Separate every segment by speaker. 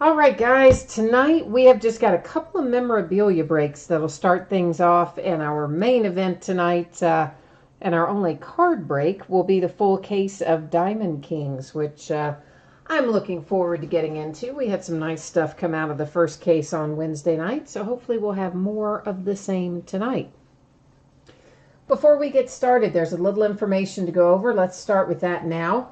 Speaker 1: All right, guys, tonight we have just got a couple of memorabilia breaks that'll start things off, and our main event tonight, and our only card break, will be the full case of Diamond Kings, which I'm looking forward to getting into. We had some nice stuff come out of the first case on Wednesday night, so hopefully we'll have more of the same tonight. Before we get started, there's a little information to go over. Let's start with that now.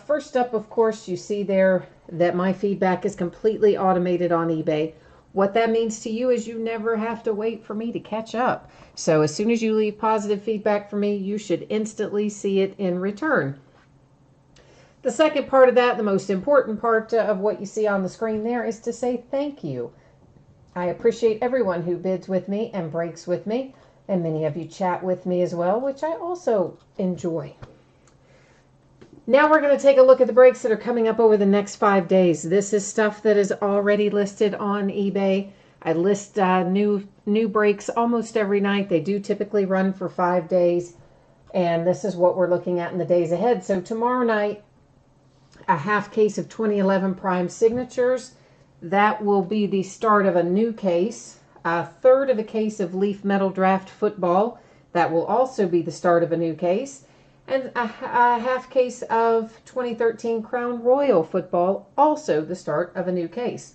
Speaker 1: First up, of course, you see there that my feedback is completely automated on eBay. What that means to you is you never have to wait for me to catch up. So as soon as you leave positive feedback for me, you should instantly see it in return. The second part of that, the most important part of what you see on the screen there, is to say thank you. I appreciate everyone who bids with me and breaks with me, and many of you chat with me as well, which I also enjoy. Now we're going to take a look at the breaks that are coming up over the next 5 days. This is stuff that is already listed on eBay. I list new breaks almost every night. They do typically run for 5 days, and this is what we're looking at in the days ahead. So tomorrow night, a half case of 2011 Prime Signatures. That will be the start of a new case. A third of a case of Leaf Metal Draft Football. That will also be the start of a new case. And a half case of 2013 Crown Royal Football, also the start of a new case.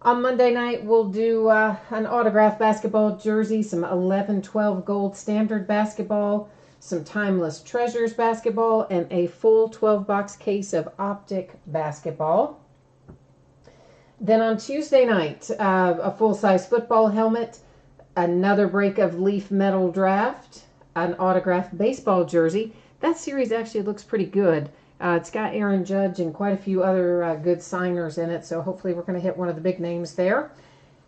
Speaker 1: On Monday night, we'll do an autographed basketball jersey, some 11-12 Gold Standard basketball, some Timeless Treasures basketball, and a full 12-box case of Optic basketball. Then on Tuesday night, a full-size football helmet, another break of Leaf Metal Draft, an autographed baseball jersey. That series actually looks pretty good. It's got Aaron Judge and quite a few other good signers in it, so hopefully we're going to hit one of the big names there.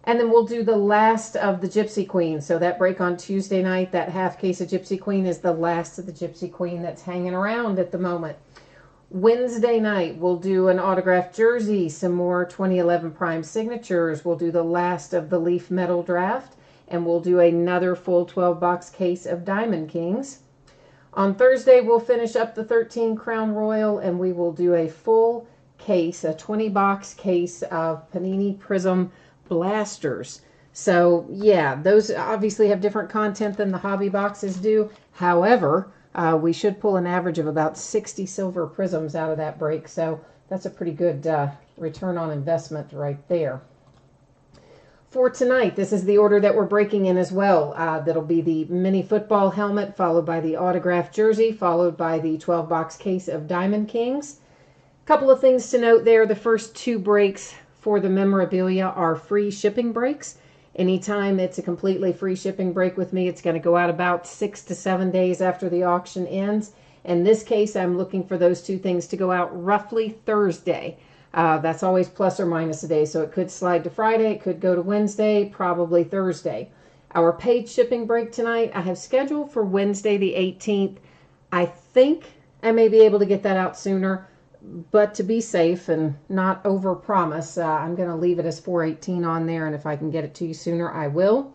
Speaker 1: And then we'll do the last of the Gypsy Queen. So that break on Tuesday night, that half case of Gypsy Queen is the last of the Gypsy Queen that's hanging around at the moment. Wednesday night, we'll do an autographed jersey, some more 2011 Prime Signatures. We'll do the last of the Leaf Metal Draft, and we'll do another full 12-box case of Diamond Kings. On Thursday, we'll finish up the 13 Crown Royal, and we will do a full case, a 20-box case of Panini Prism Blasters. So, yeah, those obviously have different content than the hobby boxes do. However, we should pull an average of about 60 silver prisms out of that break, so that's a pretty good return on investment right there. For tonight, this is the order that we're breaking in as well. That'll be the mini football helmet, followed by the autographed jersey, followed by the 12-box case of Diamond Kings. A couple of things to note there. The first 2 breaks for the memorabilia are free shipping breaks. Anytime it's a completely free shipping break with me, it's going to go out about 6 to 7 days after the auction ends. In this case, I'm looking for those 2 things to go out roughly Thursday. That's always plus or minus a day, so it could slide to Friday, it could go to Wednesday, probably Thursday. Our paid shipping break tonight, I have scheduled for Wednesday the 18th. I think I may be able to get that out sooner, but to be safe and not overpromise, I'm going to leave it as 4/18 on there, and if I can get it to you sooner, I will.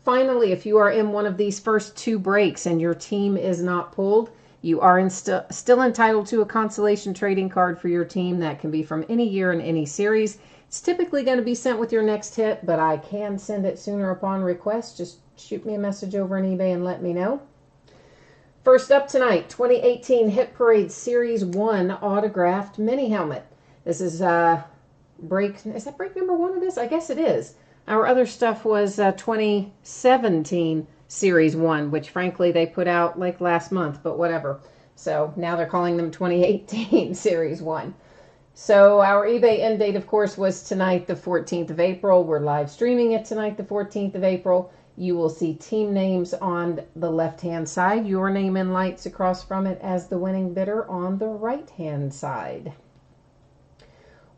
Speaker 1: Finally, if you are in one of these first 2 breaks and your team is not pulled, you are still entitled to a consolation trading card for your team. That can be from any year in any series. It's typically going to be sent with your next hit, but I can send it sooner upon request. Just shoot me a message over on eBay and let me know. First up tonight, 2018 Hit Parade Series 1 autographed mini helmet. This is break. Is that break number 1 of this? I guess it is. Our other stuff was 2017 Series 1, which frankly they put out like last month, but whatever. So now they're calling them 2018 Series 1. So our eBay end date, of course, was tonight, the 14th of April. We're live streaming it tonight, the 14th of April. You will see team names on the left-hand side, your name in lights across from it as the winning bidder on the right-hand side.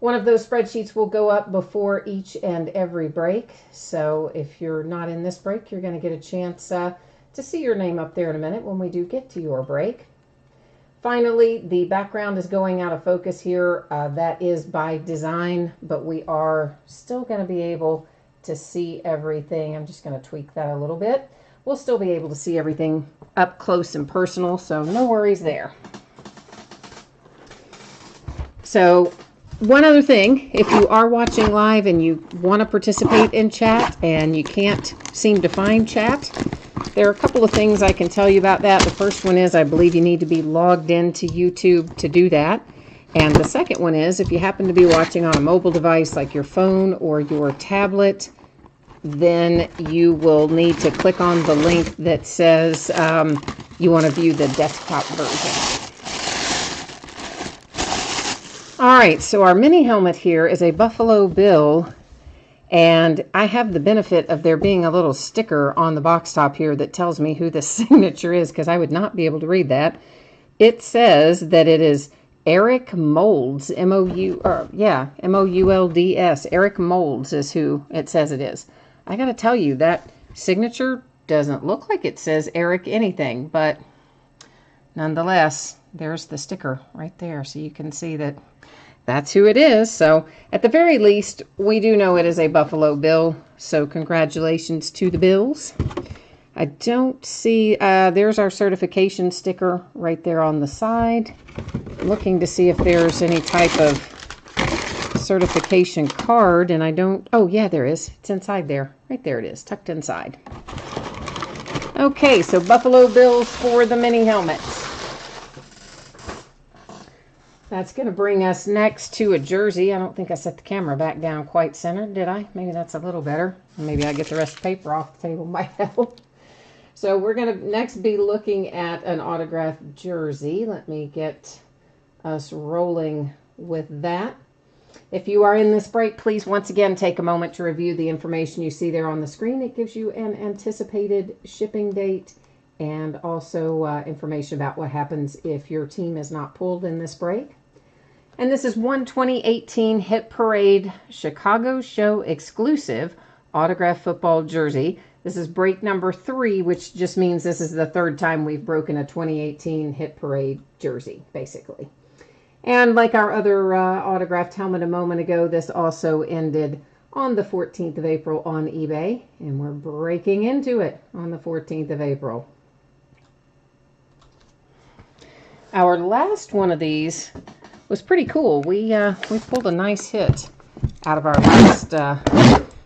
Speaker 1: One of those spreadsheets will go up before each and every break. So if you're not in this break, you're going to get a chance to see your name up there in a minute when we do get to your break. Finally, the background is going out of focus here. That is by design, but we are still going to be able to see everything. I'm just going to tweak that a little bit. We'll still be able to see everything up close and personal, so no worries there. So one other thing, if you are watching live and you want to participate in chat and you can't seem to find chat, there are a couple of things I can tell you about that. The first one is I believe you need to be logged into YouTube to do that. And the second one is if you happen to be watching on a mobile device like your phone or your tablet, then you will need to click on the link that says you want to view the desktop version. All right, so our mini helmet here is a Buffalo Bill, and I have the benefit of there being a little sticker on the box top here that tells me who the signature is, because I would not be able to read that. It says that it is Eric Molds, M-O-U-L-D-S. Eric Molds is who it says it is. I got to tell you, that signature doesn't look like it says Eric anything, but nonetheless, there's the sticker right there, so you can see that that's who it is. So at the very least, we do know it is a Buffalo Bill, so congratulations to the Bills. I don't see, there's our certification sticker right there on the side. Looking to see if there's any type of certification card, and I don't, oh yeah, there is. It's inside there. Right there it is, tucked inside. Okay, so Buffalo Bills for the mini helmets. That's going to bring us next to a jersey. I don't think I set the camera back down quite centered, did I? Maybe that's a little better. Maybe I get the rest of the paper off the table by help. So we're going to next be looking at an autographed jersey. Let me get us rolling with that. If you are in this break, please once again take a moment to review the information you see there on the screen. It gives you an anticipated shipping date and also information about what happens if your team is not pulled in this break. And this is one 2018 Hit Parade Chicago Show exclusive autographed football jersey. This is break number 3, which just means this is the 3rd time we've broken a 2018 Hit Parade jersey, basically. And like our other autographed helmet a moment ago, this also ended on the 14th of April on eBay, and we're breaking into it on the 14th of April. Our last one of these was pretty cool. We pulled a nice hit out of our last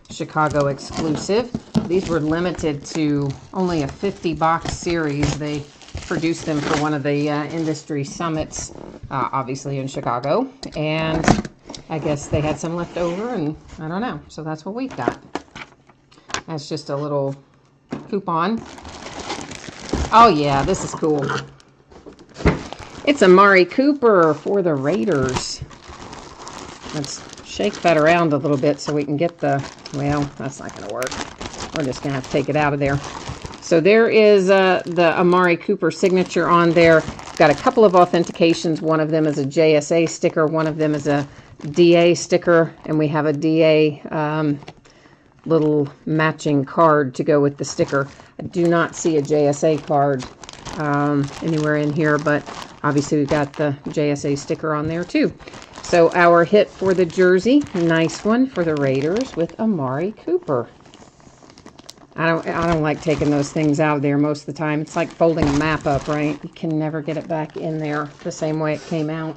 Speaker 1: Chicago exclusive. These were limited to only a 50-box series. They produced them for one of the industry summits, obviously in Chicago, and I guess they had some left over, and I don't know. So that's what we've got. That's just a little coupon. Oh yeah, this is cool. It's Amari Cooper for the Raiders. Let's shake that around a little bit so we can get the, well, that's not going to work. We're just going to have to take it out of there. So there is the Amari Cooper signature on there. Got a couple of authentications. One of them is a JSA sticker. One of them is a DA sticker. And we have a DA little matching card to go with the sticker. I do not see a JSA card anywhere in here, but obviously we've got the JSA sticker on there too. So our hit for the jersey, nice one for the Raiders with Amari Cooper. I don't like taking those things out of there most of the time. It's like folding a map up, right? You can never get it back in there the same way it came out.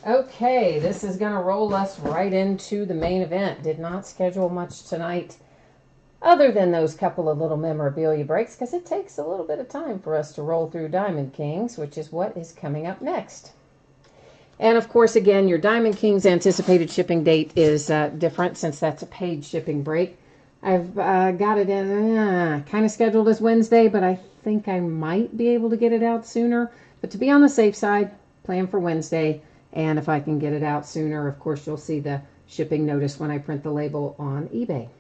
Speaker 1: Okay, this is going to roll us right into the main event. Did not schedule much tonight other than those couple of little memorabilia breaks, because it takes a little bit of time for us to roll through Diamond Kings, which is what is coming up next. And of course, again, your Diamond Kings anticipated shipping date is different since that's a paid shipping break. I've got it in kind of scheduled as Wednesday, but I think I might be able to get it out sooner. But to be on the safe side, plan for Wednesday. And if I can get it out sooner, of course, you'll see the shipping notice when I print the label on eBay.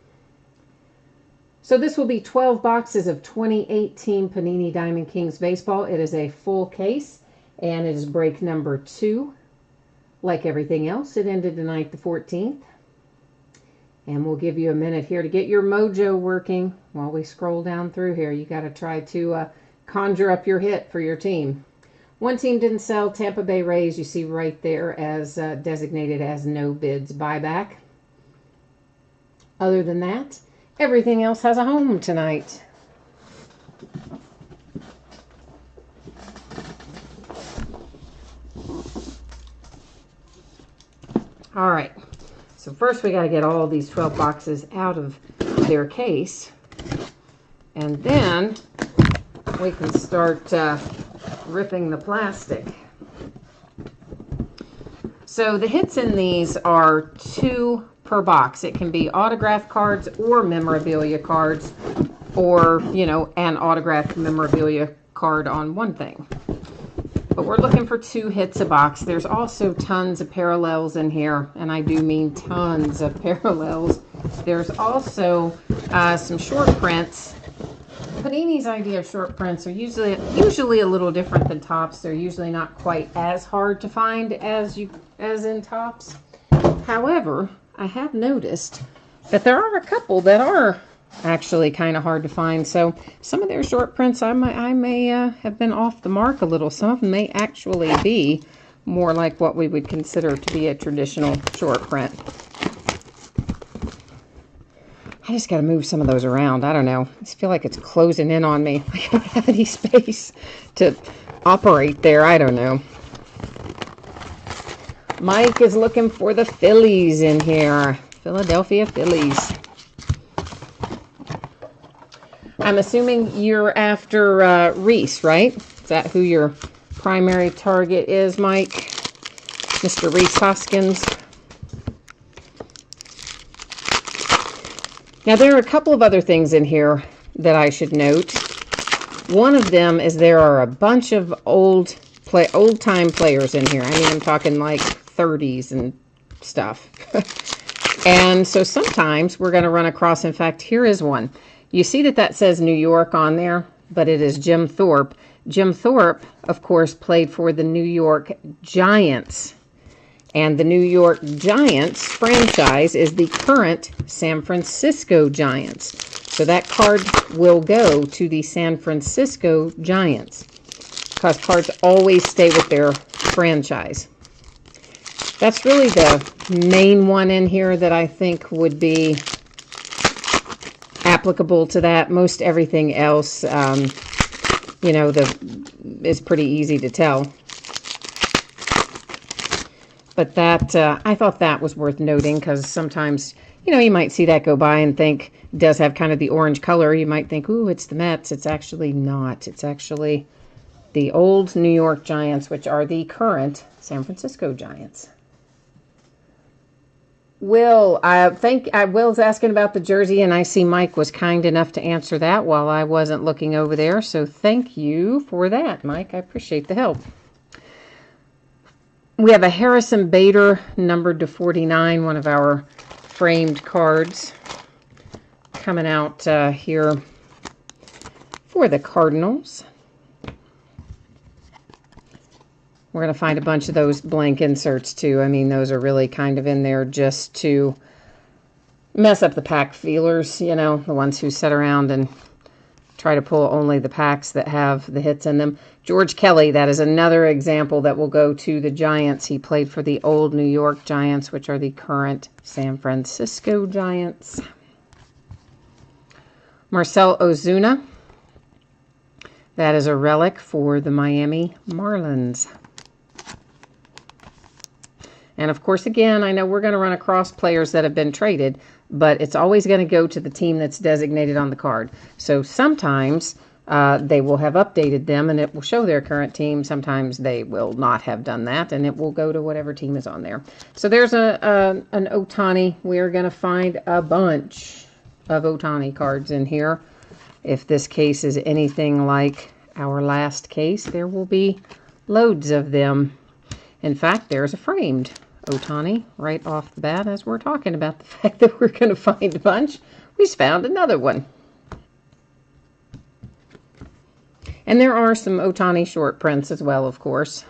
Speaker 1: So this will be 12 boxes of 2018 Panini Diamond Kings Baseball. It is a full case, and it is break number 2. Like everything else, it ended tonight the 14th. And we'll give you a minute here to get your mojo working while we scroll down through here. You got to try to conjure up your hit for your team. One team didn't sell, Tampa Bay Rays, you see right there as designated as no bids buyback. Other than that, everything else has a home tonight. All right. So first we got to get all these 12 boxes out of their case. And then we can start ripping the plastic. So the hits in these are 2 per box. It can be autograph cards or memorabilia cards, or, you know, an autographed memorabilia card on one thing. But we're looking for 2 hits a box. There's also tons of parallels in here, and I do mean tons of parallels. There's also some short prints. Panini's idea of short prints are usually a little different than Topps. They're usually not quite as hard to find as in Topps. However, I have noticed that there are a couple that are actually kind of hard to find. So some of their short prints, I may have been off the mark a little. Some of them may actually be more like what we would consider to be a traditional short print. I just got to move some of those around. I don't know. I just feel like it's closing in on me. I don't have any space to operate there. I don't know. Mike is looking for the Phillies in here. Philadelphia Phillies. I'm assuming you're after Reese, right? Is that who your primary target is, Mike? Mr. Reese Hoskins. Now, there are a couple of other things in here that I should note. One of them is there are a bunch of old-time players in here. I mean, I'm talking like 30s and stuff. And so sometimes we're going to run across, in fact, here is one. You see that says New York on there, but it is Jim Thorpe. Jim Thorpe, of course, played for the New York Giants. And the New York Giants franchise is the current San Francisco Giants. So that card will go to the San Francisco Giants, because cards always stay with their franchise. That's really the main one in here that I think would be applicable to that. Most everything else, you know, is pretty easy to tell. But that, I thought that was worth noting, because sometimes, you know, you might see that go by and think it does have kind of the orange color. You might think, ooh, it's the Mets. It's actually not. It's actually the old New York Giants, which are the current San Francisco Giants. Will's asking about the jersey, and I see Mike was kind enough to answer that while I wasn't looking over there. So thank you for that, Mike. I appreciate the help. We have a Harrison Bader numbered to 49, one of our framed cards, coming out here for the Cardinals. We're going to find a bunch of those blank inserts too. I mean, those are really kind of in there just to mess up the pack feelers, you know, the ones who sit around and try to pull only the packs that have the hits in them. George Kelly, that is another example that will go to the Giants. He played for the old New York Giants, which are the current San Francisco Giants. Marcell Ozuna, that is a relic for the Miami Marlins. And of course, again, I know we're going to run across players that have been traded, but it's always going to go to the team that's designated on the card. So sometimes they will have updated them and it will show their current team. Sometimes they will not have done that and it will go to whatever team is on there. So there's an Ohtani. We're going to find a bunch of Ohtani cards in here. If this case is anything like our last case, there will be loads of them. In fact, there's a framed Ohtani right off the bat as we're talking about the fact that we're going to find a bunch. We just found another one. And there are some Ohtani short prints as well, of course.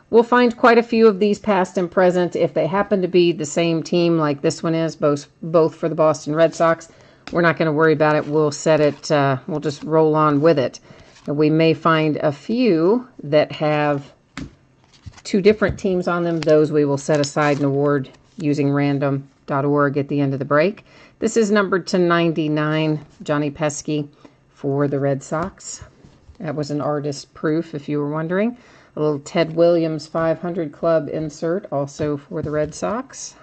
Speaker 1: We'll find quite a few of these past and present. If they happen to be the same team like this one is, both for the Boston Red Sox, we're not going to worry about it. We'll set it, we'll just roll on with it. And we may find a few that have two different teams on them. Those we will set aside and award using random.org at the end of the break. This is numbered to 99, Johnny Pesky for the Red Sox. That was an artist proof, if you were wondering. A little Ted Williams 500 Club insert, also for the Red Sox.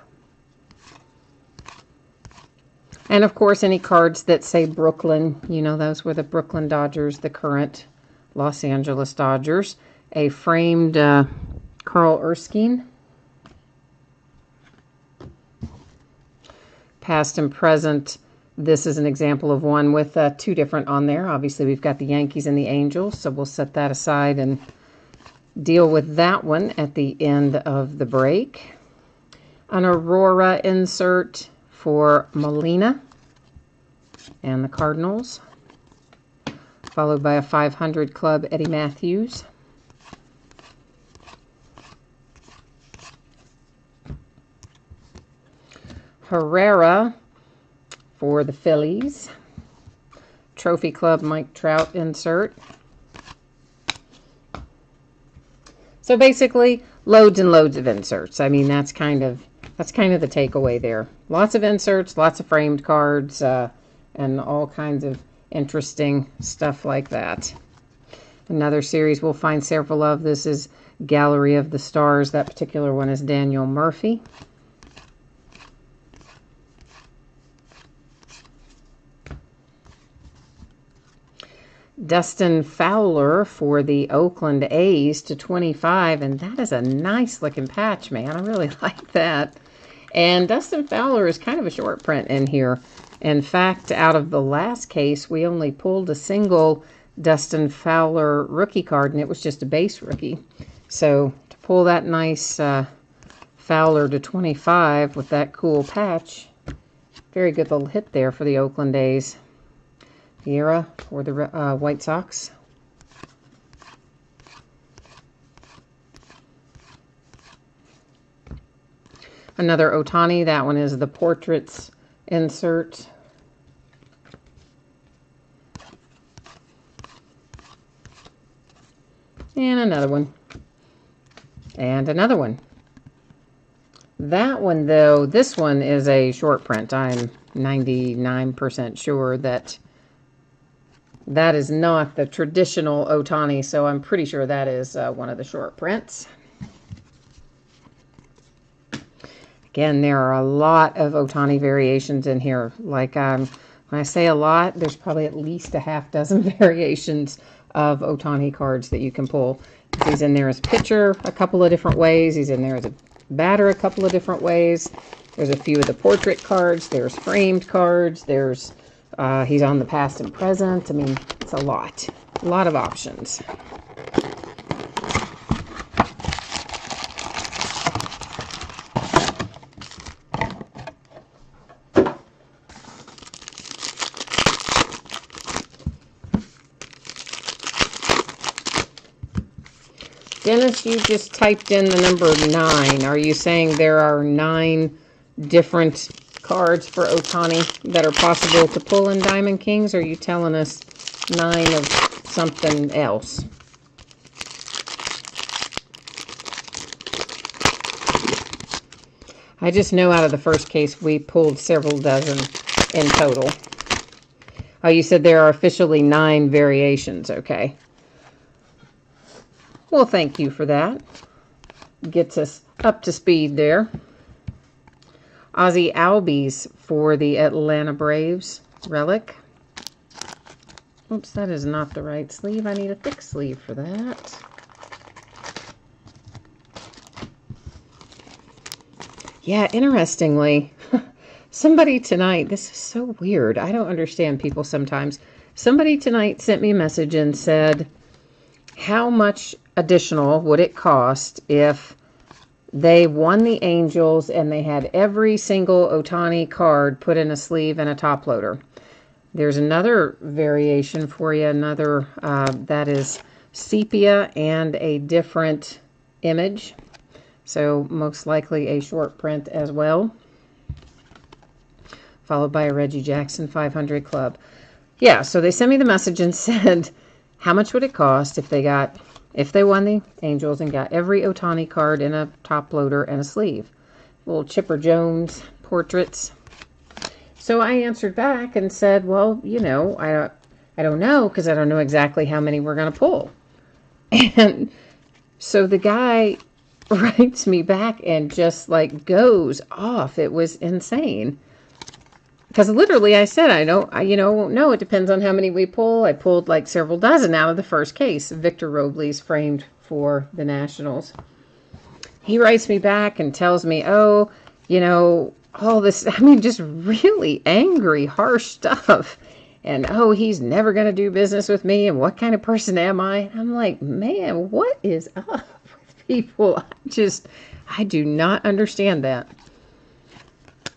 Speaker 1: And, of course, any cards that say Brooklyn, you know, those were the Brooklyn Dodgers, the current Los Angeles Dodgers. A framed Carl Erskine. Past and present, this is an example of one with two different on there. Obviously, we've got the Yankees and the Angels, so we'll set that aside and deal with that one at the end of the break. An Aurora insert for Molina and the Cardinals, followed by a 500 Club Eddie Matthews. Herrera for the Phillies. Trophy Club Mike Trout insert. So basically, loads and loads of inserts. I mean, that's kind of the takeaway there. Lots of inserts, lots of framed cards, and all kinds of interesting stuff like that. Another series we'll find several of. This is Gallery of the Stars. That particular one is Daniel Murphy. Dustin Fowler for the Oakland A's to 25, and that is a nice looking patch, man. I really like that. And Dustin Fowler is kind of a short print in here. In fact, out of the last case, we only pulled a single Dustin Fowler rookie card, and it was just a base rookie. So to pull that nice Fowler to 25 with that cool patch, very good little hit there for the Oakland A's. Vieira for the White Sox. Another Ohtani. That one is the Portraits insert. And another one. And another one. That one, though, this one is a short print. I'm 99% sure that that is not the traditional Ohtani, so I'm pretty sure that is one of the short prints. Again, there are a lot of Ohtani variations in here. Like, when I say a lot, there's probably at least a half dozen variations of Ohtani cards that you can pull. He's in there as a pitcher a couple of different ways. He's in there as a batter a couple of different ways. There's a few of the portrait cards. There's framed cards. There's he's on the past and present. I mean, it's a lot of options. Dennis, you just typed in the number 9. Are you saying there are 9 different cards for Ohtani that are possible to pull in Diamond Kings? Or are you telling us 9 of something else? I just know out of the first case we pulled several dozen in total. Oh, you said there are officially 9 variations. Okay. Well, thank you for that. Gets us up to speed there. Ozzie Albies for the Atlanta Braves relic. Oops, that is not the right sleeve. I need a thick sleeve for that. Yeah, interestingly, somebody tonight, this is so weird. I don't understand people sometimes. Somebody tonight sent me a message and said, how much additional would it cost if they won the Angels and they had every single Ohtani card put in a sleeve and a top loader? There's another variation for you, another that is sepia and a different image. So most likely a short print as well. Followed by a Reggie Jackson 500 Club. Yeah, so they sent me the message and said, how much would it cost if they won the Angels and got every Ohtani card in a top loader and a sleeve? Little Chipper Jones portraits. So I answered back and said, well, you know, I don't know, because I don't know exactly how many we're going to pull. And So the guy writes me back and just like goes off. It was insane. Because literally I said, I don't, no, it depends on how many we pull. I pulled like several dozen out of the first case. Victor Robley's framed for the Nationals. He writes me back and tells me, oh, all this, I mean, just really angry, harsh stuff. And, oh, he's never going to do business with me. And what kind of person am I? I'm like, man, what is up with people? I do not understand that.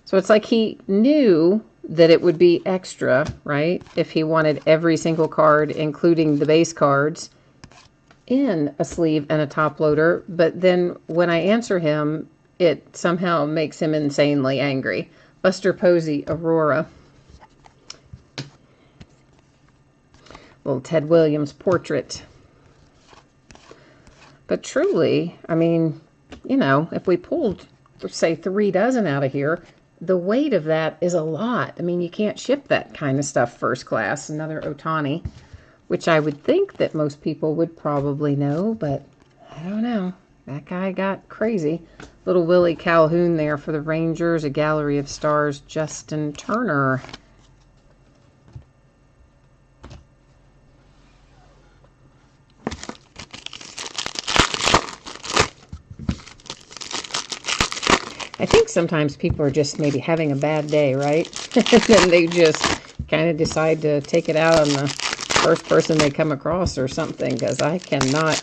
Speaker 1: So it's like he knew that it would be extra, right? If he wanted every single card, including the base cards, in a sleeve and a top loader. But then when I answer him, it somehow makes him insanely angry. Buster Posey, Aurora. Little Ted Williams portrait. But truly, I mean, if we pulled, say, 3 dozen out of here, the weight of that is a lot. I mean, you can't ship that kind of stuff first class. Another Ohtani, which I would think that most people would probably know, but I don't know. That guy got crazy. Little Willie Calhoun there for the Rangers. A Gallery of Stars, Justin Turner. I think sometimes people are just maybe having a bad day, right? And then they just kind of decide to take it out on the first person they come across or something, because I cannot,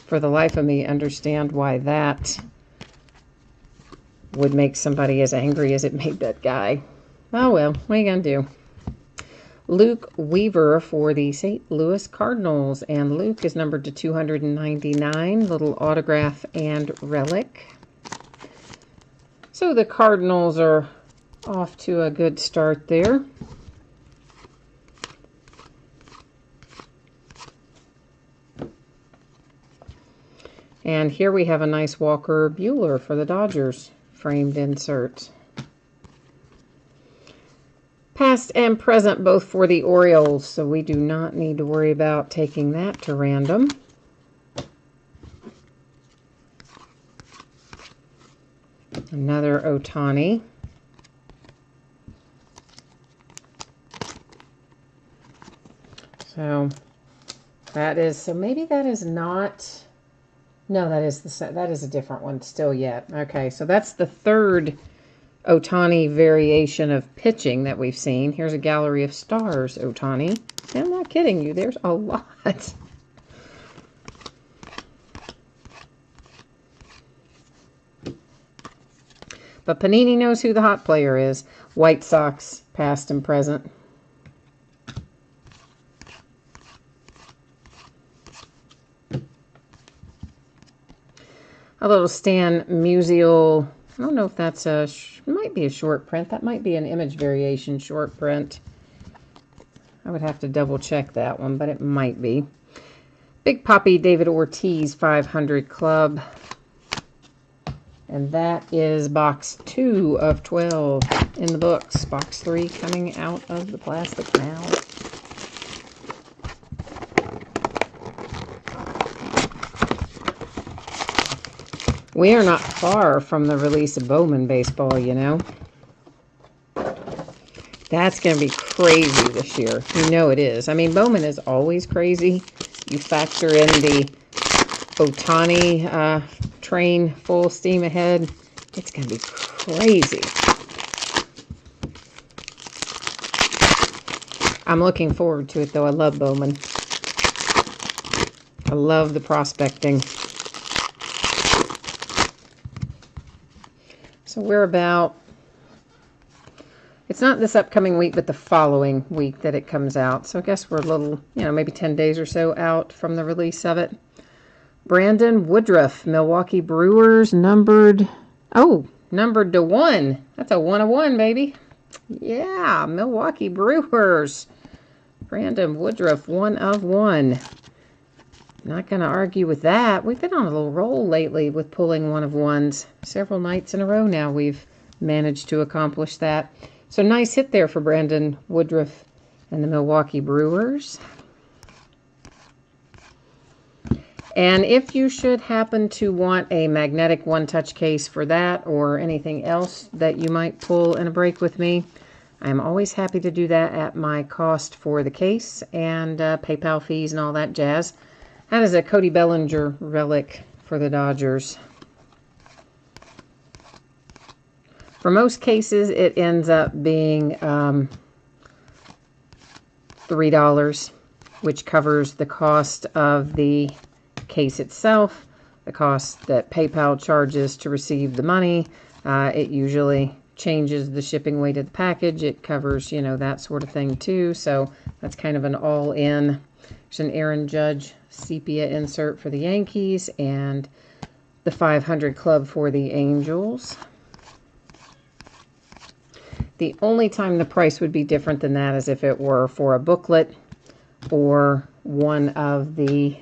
Speaker 1: for the life of me, understand why that would make somebody as angry as it made that guy. Oh, well, what are you going to do? Luke Weaver for the St. Louis Cardinals, and Luke is numbered to 299, little autograph and relic. So the Cardinals are off to a good start there. And here we have a nice Walker Buehler for the Dodgers, framed insert. Past and present both for the Orioles, so we do not need to worry about taking that to random. Another Ohtani. So maybe that is not, no, that is a different one still yet. Okay, so that's the third Ohtani variation of pitching that we've seen. Here's a Gallery of Stars Ohtani. I'm not kidding you, there's a lot. But Panini knows who the hot player is. White Sox, past and present. A little Stan Musial. I don't know if that's might be a short print. That might be an image variation short print. I would have to double check that one, but it might be. Big Papi David Ortiz 500 Club. And that is box 2 of 12 in the books. Box 3 coming out of the plastic now. We are not far from the release of Bowman baseball, you know. That's going to be crazy this year. You know it is. I mean, Bowman is always crazy. You factor in the Ohtani train full steam ahead. It's going to be crazy. I'm looking forward to it, though. I love Bowman. I love the prospecting. So we're about, it's not this upcoming week, but the following week that it comes out. So I guess we're a little, maybe 10 days or so out from the release of it. Brandon Woodruff, Milwaukee Brewers, numbered to 1. That's a 1 of 1, baby. Yeah, Milwaukee Brewers. Brandon Woodruff, 1 of 1. Not going to argue with that. We've been on a little roll lately with pulling 1 of 1s. Several nights in a row now we've managed to accomplish that. So nice hit there for Brandon Woodruff and the Milwaukee Brewers. And if you should happen to want a magnetic one-touch case for that or anything else that you might pull in a break with me, I'm always happy to do that at my cost for the case and PayPal fees and all that jazz. That is a Cody Bellinger relic for the Dodgers. For most cases, it ends up being $3, which covers the cost of the case itself, the cost that PayPal charges to receive the money. It usually changes the shipping weight of the package. It covers, you know, that sort of thing too. So that's kind of an all-in. There's an Aaron Judge sepia insert for the Yankees and the 500 club for the Angels. The only time the price would be different than that is if it were for a booklet or one of the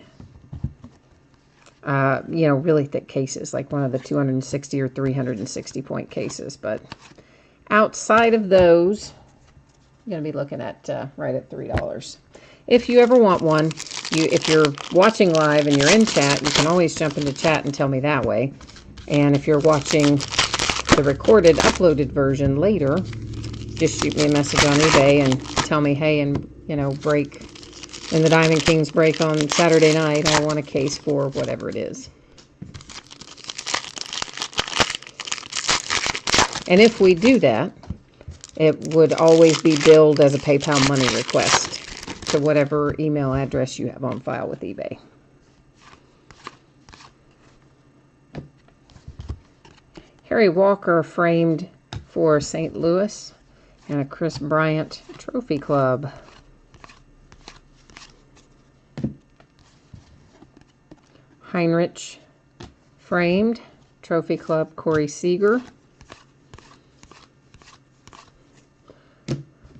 Speaker 1: you know, really thick cases, like one of the 260 or 360 point cases. But outside of those, you're going to be looking at right at $3. If you ever want one, if you're watching live and you're in chat, you can always jump into chat and tell me that way. And if you're watching the recorded, uploaded version later, just shoot me a message on eBay and tell me, hey, and you know, break in the Diamond Kings break on Saturday night, I want a case for whatever it is. And if we do that, it would always be billed as a PayPal money request to whatever email address you have on file with eBay. Harry Walker framed for St. Louis and a Chris Bryant Trophy Club. Heinrich framed Trophy Club Corey Seager.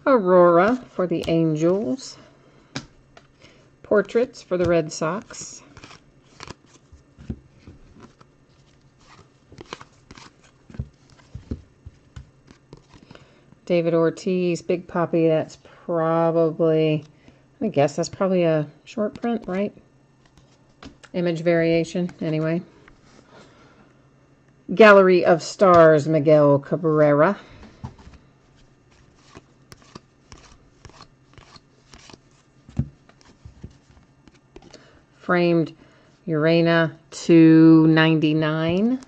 Speaker 1: Aurora for the Angels. Portraits for the Red Sox. David Ortiz, Big Poppy, that's probably, I guess that's probably a short print, right? Image variation, anyway. Gallery of Stars, Miguel Cabrera. Framed Urena 299.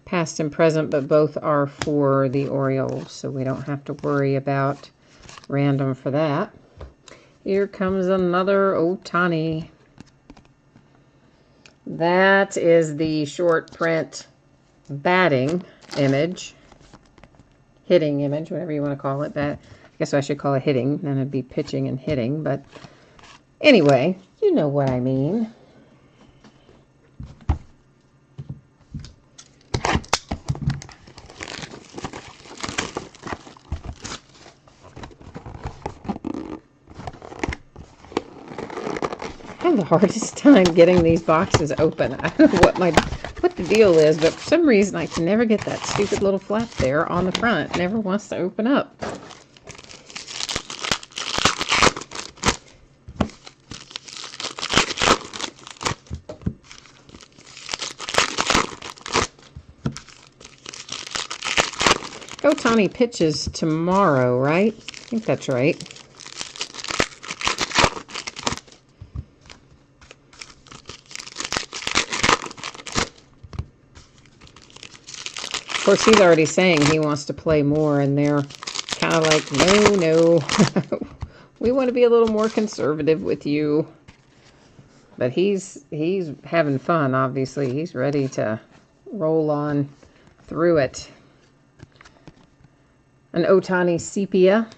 Speaker 1: Past and present, but both are for the Orioles, so we don't have to worry about random for that. Here comes another Ohtani. That is the short print batting image, hitting image, whatever you want to call it. That, I guess I should call it hitting, then it'd be pitching and hitting, but anyway, you know what I mean. I have the hardest time getting these boxes open. I don't know what the deal is, but for some reason I can never get that stupid little flap there on the front. It never wants to open up. Ohtani pitches tomorrow, right? I think that's right. Of course, he's already saying he wants to play more, and they're kind of like, no, we want to be a little more conservative with you. But he's having fun, obviously. He's ready to roll on through it. An Ohtani sepia.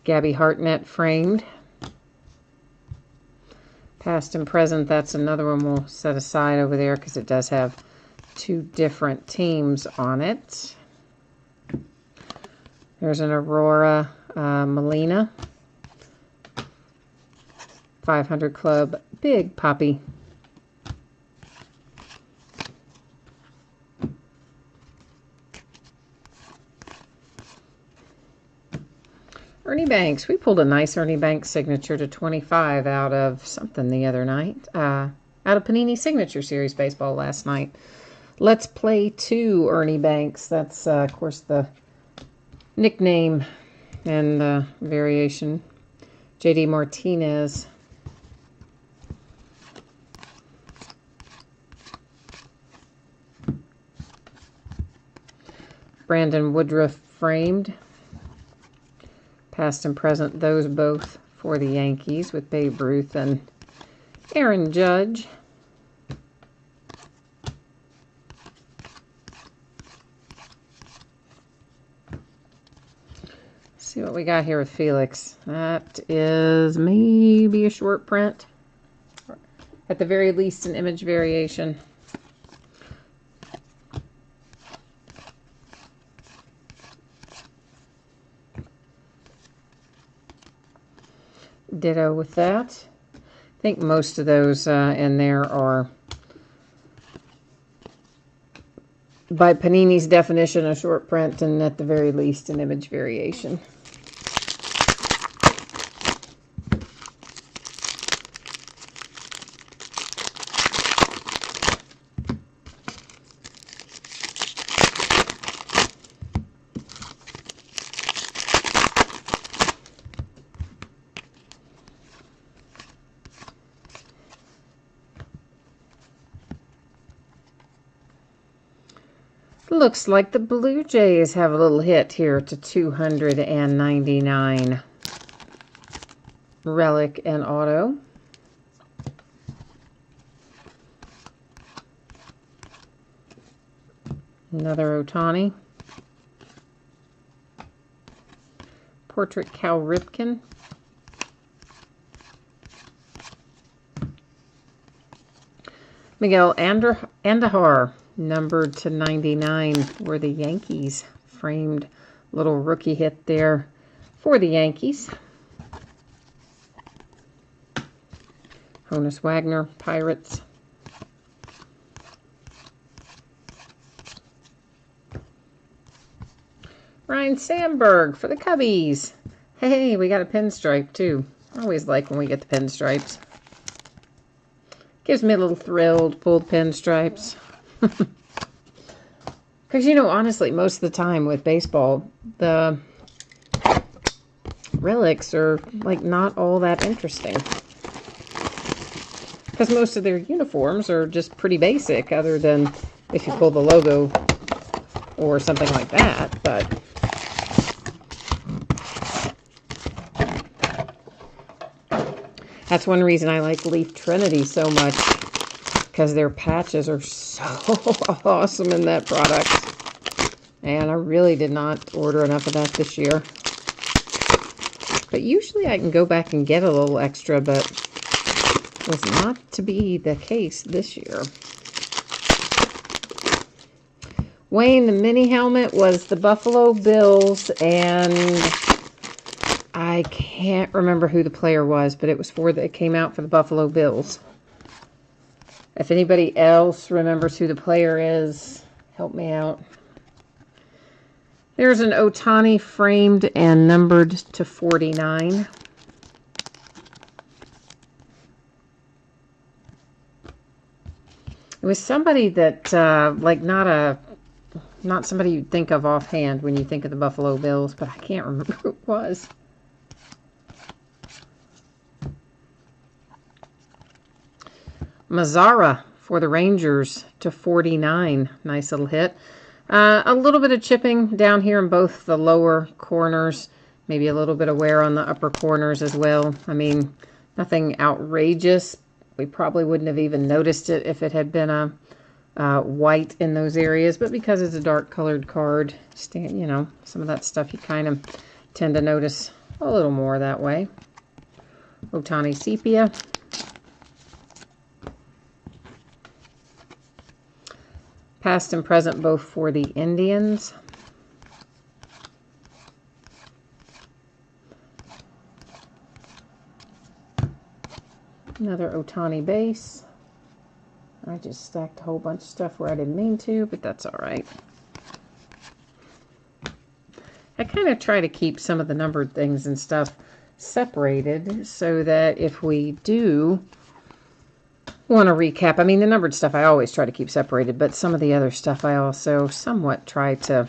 Speaker 1: Gabby Hartnett framed. Past and present, that's another one we'll set aside over there because it does have two different teams on it. There's an Aurora Molina. 500 Club, Big Poppy. Ernie Banks. We pulled a nice Ernie Banks signature to 25 out of something the other night. Out of Panini Signature Series Baseball last night. Let's Play 2 Ernie Banks. That's, of course, the nickname and the variation. J.D. Martinez. Brandon Woodruff framed. Past and present, those both for the Yankees with Babe Ruth and Aaron Judge. See what we got here with Felix. That is maybe a short print. At the very least, an image variation. Ditto with that. I think most of those in there are, by Panini's definition, a short print, and at the very least, an image variation. Looks like the Blue Jays have a little hit here to 299. Relic and auto. Another Ohtani. Portrait Cal Ripken. Miguel Andujar. Numbered to 99 for the Yankees. Framed little rookie hit there for the Yankees. Honus Wagner, Pirates. Ryan Sandberg for the Cubbies. Hey, we got a pinstripe too. I always like when we get the pinstripes. Gives me a little thrill to pull the pinstripes. Because, you know, honestly, most of the time with baseball, the relics are, like, not all that interesting. Because most of their uniforms are just pretty basic, other than if you pull the logo or something like that, but... That's one reason I like Leaf Trinity so much. Because their patches are so awesome in that product. And I really did not order enough of that this year. But usually I can go back and get a little extra, but it was not to be the case this year. Wayne, the mini helmet was the Buffalo Bills, and I can't remember who the player was, but it came out for the Buffalo Bills. If anybody else remembers who the player is, help me out. There's an Ohtani framed and numbered to 49. It was somebody that, like, not somebody you'd think of offhand when you think of the Buffalo Bills, but I can't remember who it was. Mazzara for the Rangers to 49. Nice little hit. A little bit of chipping down here in both the lower corners. Maybe a little bit of wear on the upper corners as well. I mean, nothing outrageous. We probably wouldn't have even noticed it if it had been a white in those areas. But because it's a dark colored card, you know, some of that stuff you kind of tend to notice a little more that way. Ohtani Sepia. Past and present both for the Indians. Another Ohtani base. I just stacked a whole bunch of stuff where I didn't mean to, but that's all right. I kind of try to keep some of the numbered things and stuff separated so that if we do want to recap, I mean, the numbered stuff I always try to keep separated, but some of the other stuff I also somewhat try to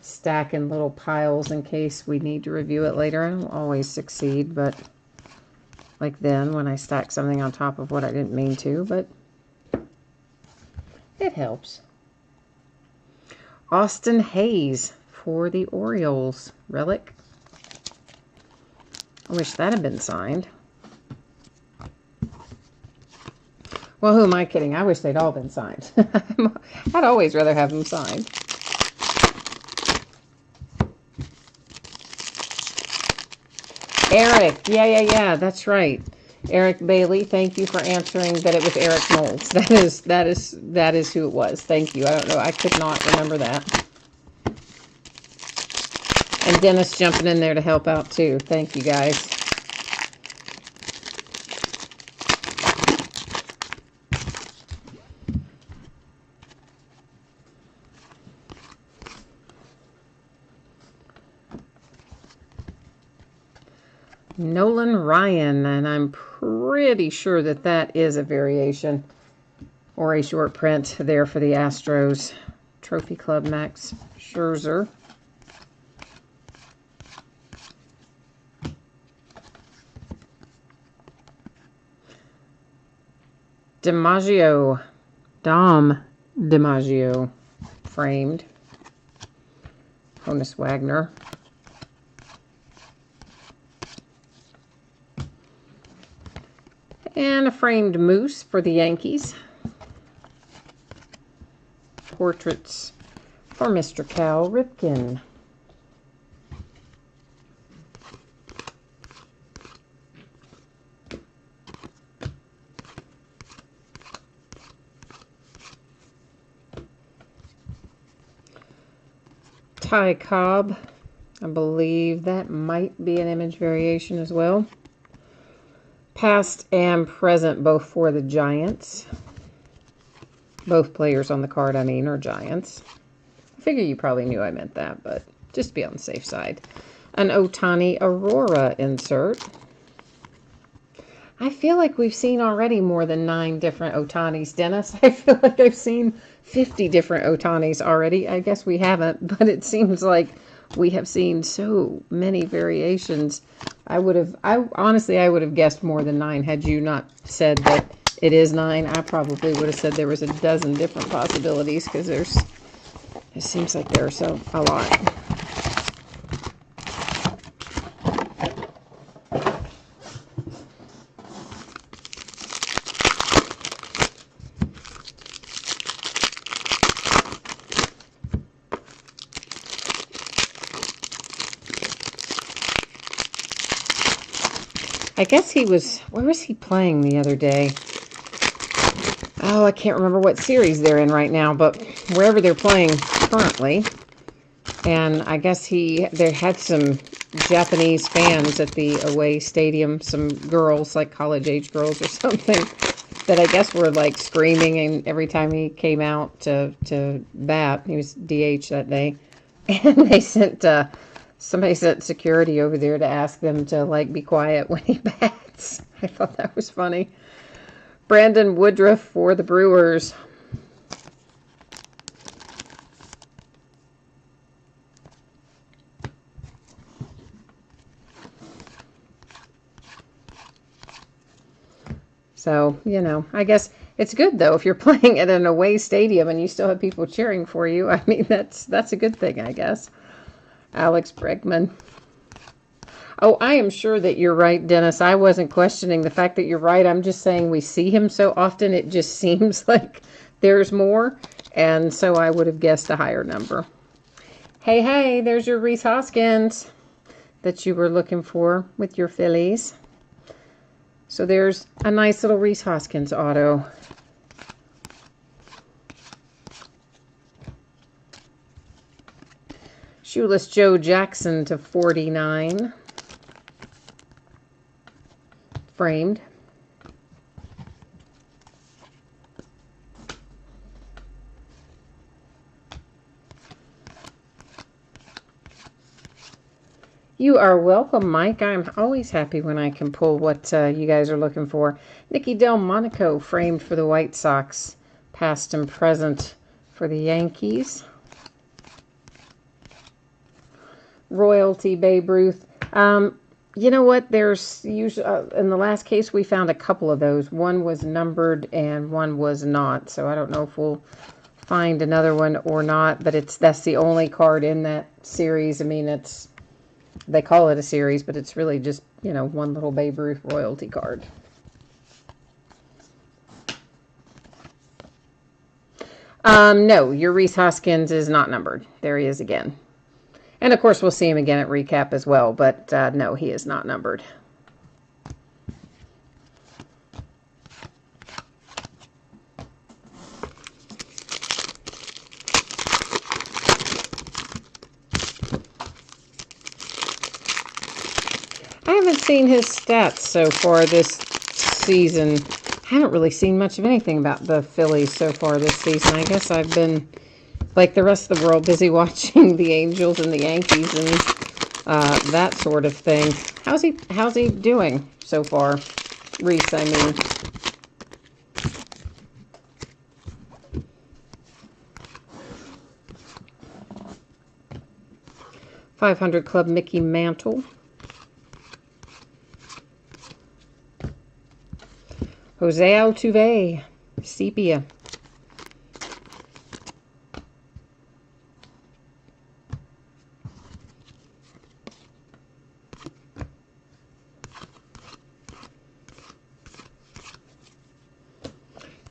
Speaker 1: stack in little piles in case we need to review it later. I don't always succeed, but like then when I stack something on top of what I didn't mean to, but it helps. Austin Hayes for the Orioles. Relic. I wish that had been signed. Well, who am I kidding? I wish they'd all been signed. I'd always rather have them signed. Eric. Yeah. That's right. Eric Bailey. Thank you for answering that it was Eric Knowles. That is who it was. Thank you. I don't know. I could not remember that. And Dennis jumping in there to help out too. Thank you guys. Nolan Ryan, and I'm pretty sure that that is a variation or a short print there for the Astros. Trophy Club Max Scherzer. Dom DiMaggio, framed. Honus Wagner. And a framed moose for the Yankees. Portraits for Mr. Cal Ripken. Ty Cobb. I believe that might be an image variation as well. Past and present, both for the Giants. Both players on the card, I mean, are Giants. I figure you probably knew I meant that, but just to be on the safe side. An Ohtani Aurora insert. I feel like we've seen already more than 9 different Ohtanis, Dennis. I feel like I've seen 50 different Ohtanis already. I guess we haven't, but it seems like we have seen so many variations. I would have guessed more than 9 had you not said that it is 9. I probably would have said there was a dozen different possibilities because it seems like there's a lot. I guess he was, where was he playing the other day? Oh, I can't remember what series they're in right now, but wherever they're playing currently. And I guess they had some Japanese fans at the away stadium, some girls, like college-age girls or something, that I guess were like screaming and every time he came out to bat. He was DH that day. And they sent... somebody sent security over there to ask them to, like, be quiet when he bats. I thought that was funny. Brandon Woodruff for the Brewers. So, you know, I guess it's good, though, if you're playing at an away stadium and you still have people cheering for you. I mean, that's a good thing, I guess. Alex Bregman. Oh, I am sure that you're right, Dennis. I wasn't questioning the fact that you're right. I'm just saying we see him so often, it just seems like there's more. And so I would have guessed a higher number. Hey, there's your Rhys Hoskins that you were looking for with your Phillies. So there's a nice little Rhys Hoskins auto. Shoeless Joe Jackson to 49. Framed. You are welcome, Mike. I'm always happy when I can pull what you guys are looking for. Nicky Delmonico, framed for the White Sox. Past and present for the Yankees. Royalty, Babe Ruth. You know what? There's usually in the last case we found a couple of those. One was numbered and one was not. So I don't know if we'll find another one or not. But that's the only card in that series. I mean, they call it a series, but it's really just, you know, one little Babe Ruth royalty card. No, your Rhys Hoskins is not numbered. There he is again. And, of course, we'll see him again at recap as well. But, no, he is not numbered. I haven't seen his stats so far this season. I haven't really seen much of anything about the Phillies so far this season. I guess I've been, like the rest of the world, busy watching the Angels and the Yankees and that sort of thing. How's he doing so far? Rhys, I mean. .500 Club Mickey Mantle. Jose Altuve, Sepia.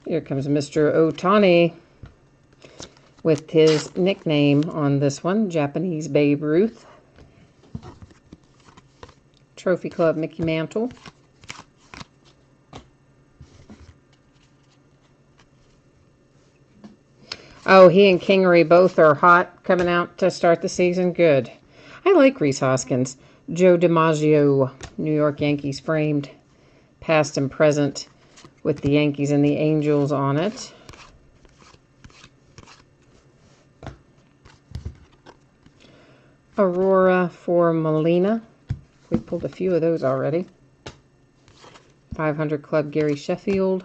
Speaker 1: Here comes Mr. Ohtani with his nickname on this one, Japanese Babe Ruth. Trophy Club Mickey Mantle. Oh, he and Kingery both are hot coming out to start the season. Good. I like Rhys Hoskins. Joe DiMaggio, New York Yankees framed. Past and present with the Yankees and the Angels on it. Aurora for Molina. We pulled a few of those already. .500 Club Gary Sheffield.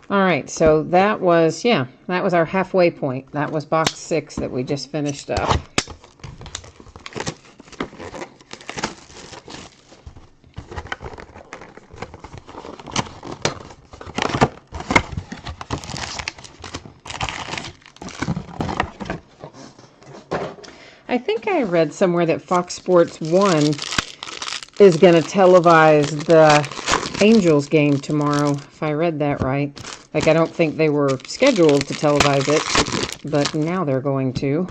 Speaker 1: All right, so that was our halfway point. That was box 6 that we just finished up. I think I read somewhere that Fox Sports 1 is going to televise the Angels game tomorrow, if I read that right. Like, I don't think they were scheduled to televise it, but now they're going to.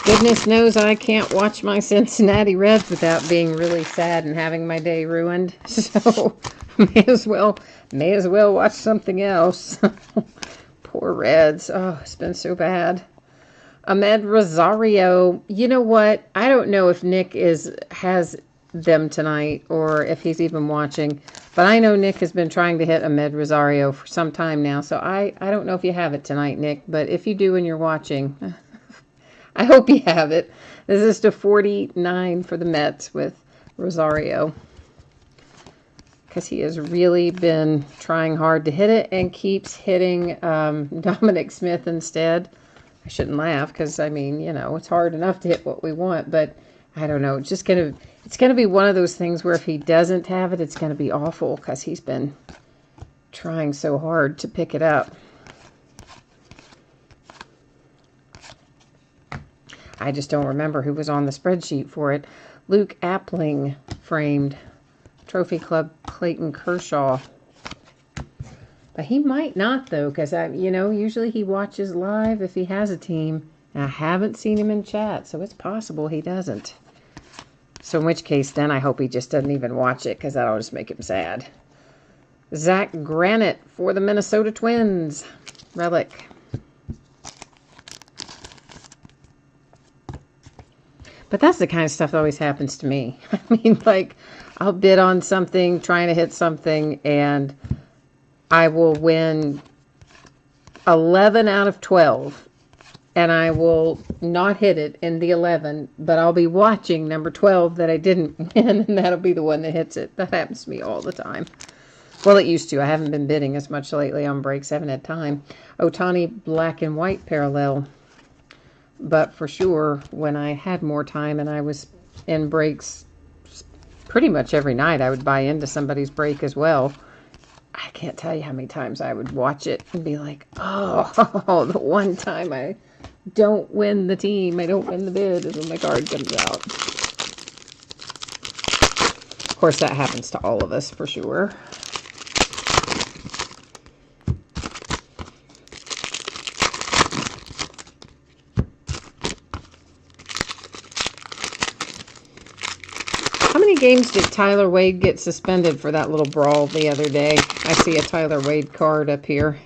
Speaker 1: Goodness knows I can't watch my Cincinnati Reds without being really sad and having my day ruined. So may as well watch something else. Poor Reds. Oh, it's been so bad. Ahmed Rosario. You know what? I don't know if Nick has them tonight or if he's even watching. But I know Nick has been trying to hit Ahmed Rosario for some time now. So I don't know if you have it tonight, Nick. But if you do and you're watching, I hope you have it. This is to 49 for the Mets with Rosario. Because he has really been trying hard to hit it and keeps hitting Dominic Smith instead. I shouldn't laugh because, I mean, you know, it's hard enough to hit what we want. But I don't know. It's going to be one of those things where if he doesn't have it, it's going to be awful because he's been trying so hard to pick it up. I just don't remember who was on the spreadsheet for it. Luke Appling framed. Trophy Club Clayton Kershaw. But he might not, though, because, usually he watches live if he has a team. And I haven't seen him in chat, so it's possible he doesn't. So in which case, then I hope he just doesn't even watch it, because that'll just make him sad. Zach Granite for the Minnesota Twins. Relic. But that's the kind of stuff that always happens to me. I mean, like, I'll bid on something, trying to hit something, and I will win 11 out of 12. And I will not hit it in the 11, but I'll be watching number 12 that I didn't win, and that'll be the one that hits it. That happens to me all the time. Well, it used to. I haven't been bidding as much lately on breaks. I haven't had time. Otani black and white parallel. But for sure, when I had more time and I was in breaks pretty much every night, I would buy into somebody's break as well. I can't tell you how many times I would watch it and be like, oh, the one time I don't win the team, I don't win the bid, is when my card comes out. Of course, that happens to all of us for sure. How many games did Tyler Wade get suspended for that little brawl the other day? I see a Tyler Wade card up here.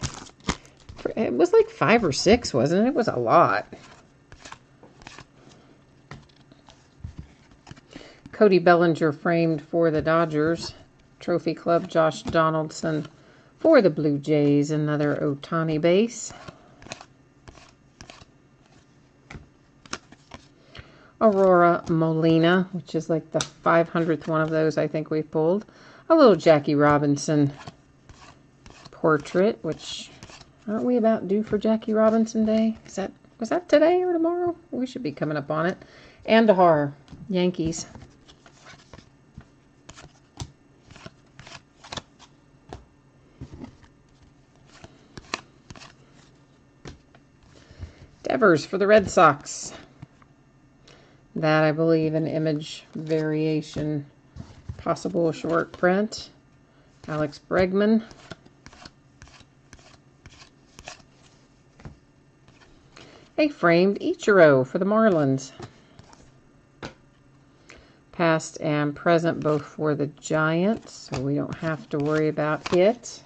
Speaker 1: It was like 5 or 6, wasn't it? It was a lot. Cody Bellinger framed for the Dodgers. Trophy Club, Josh Donaldson for the Blue Jays. Another Otani base. Aurora Molina, which is like the 500th one of those I think we've pulled. A little Jackie Robinson portrait, which, aren't we about due for Jackie Robinson Day? Was that today or tomorrow? We should be coming up on it. Andahar, Yankees. Devers for the Red Sox. That, I believe, an image variation, possible short print. Alex Bregman. A framed Ichiro for the Marlins. Past and present both for the Giants, so we don't have to worry about it.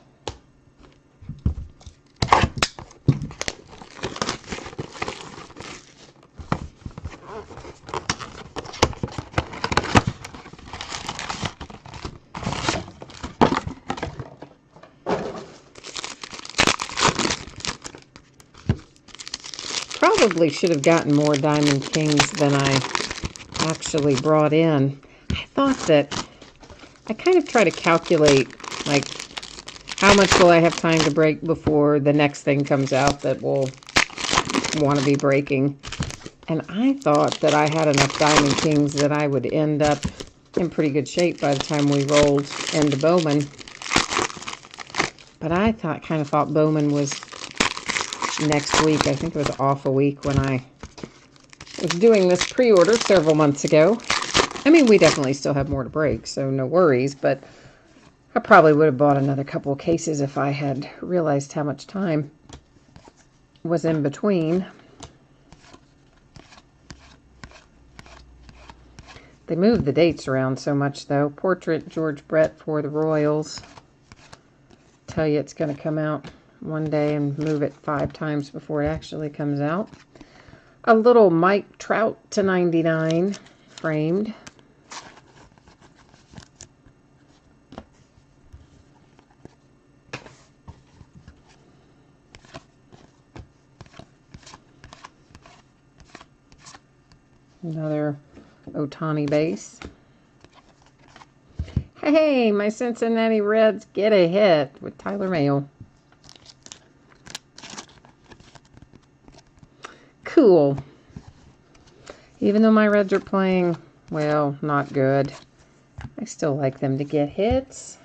Speaker 1: Probably should have gotten more Diamond Kings than I actually brought in. I thought that I kind of try to calculate, like, how much will I have time to break before the next thing comes out that will want to be breaking. And I thought that I had enough Diamond Kings that I would end up in pretty good shape by the time we rolled into Bowman. But I kind of thought Bowman was next week. I think it was off a week when I was doing this pre-order several months ago. I mean, we definitely still have more to break, so no worries, but I probably would have bought another couple of cases if I had realized how much time was in between. They moved the dates around so much, though. Portrait George Brett for the Royals. Tell you it's going to come out one day and move it 5 times before it actually comes out. A little Mike Trout /99 framed. Another Otani base. Hey, my Cincinnati Reds get a hit with Tyler Mahle. Cool. Even though my Reds are playing, well, not good, I still like them to get hits.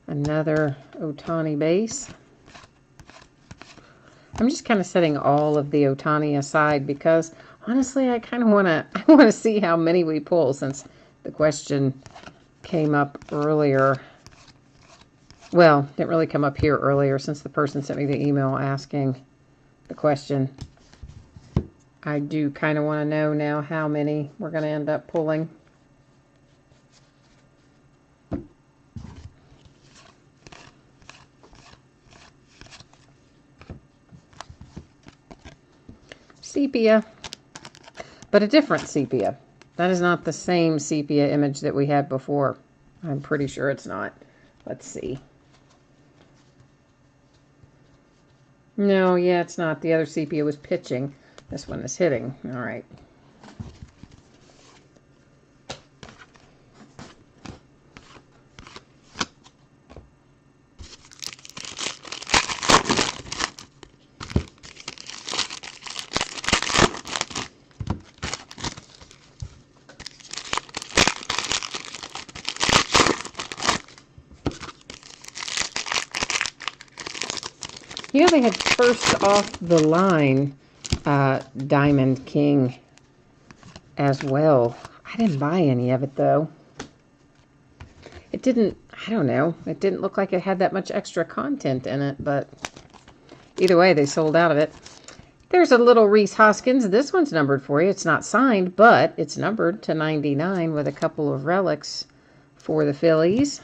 Speaker 1: Another Otani base. I'm just kind of setting all of the Otani aside because honestly, I kind of want to see how many we pull since the question came up earlier. Well, didn't really come up here earlier since the person sent me the email asking the question. I do kind of want to know now how many we're going to end up pulling. sepia, but a different sepia. That is not the same sepia image that we had before. I'm pretty sure it's not. Let's see. No, yeah, it's not. The other sepia was pitching. This one is hitting. All right. You know, they had first off the line Diamond King as well. I didn't buy any of it, though. It didn't, I don't know, it didn't look like it had that much extra content in it, but either way, they sold out of it. There's a little Reese Hoskins. This one's numbered for you. It's not signed, but it's numbered to 99 with a couple of relics for the Phillies.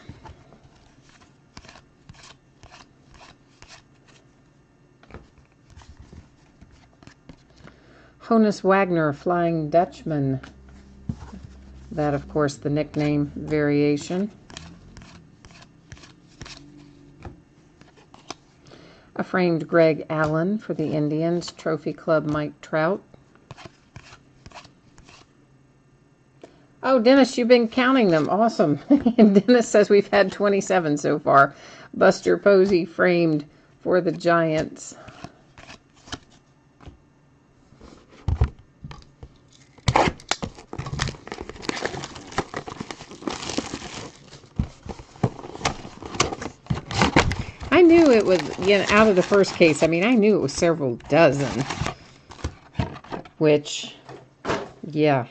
Speaker 1: Honus Wagner, Flying Dutchman. That, of course, the nickname variation. A framed Greg Allen for the Indians. Trophy Club Mike Trout. Oh, Dennis, you've been counting them. Awesome. And Dennis says we've had 27 so far. Buster Posey framed for the Giants. I knew it was, you know, out of the first case, I mean, I knew it was several dozen. Which, yeah.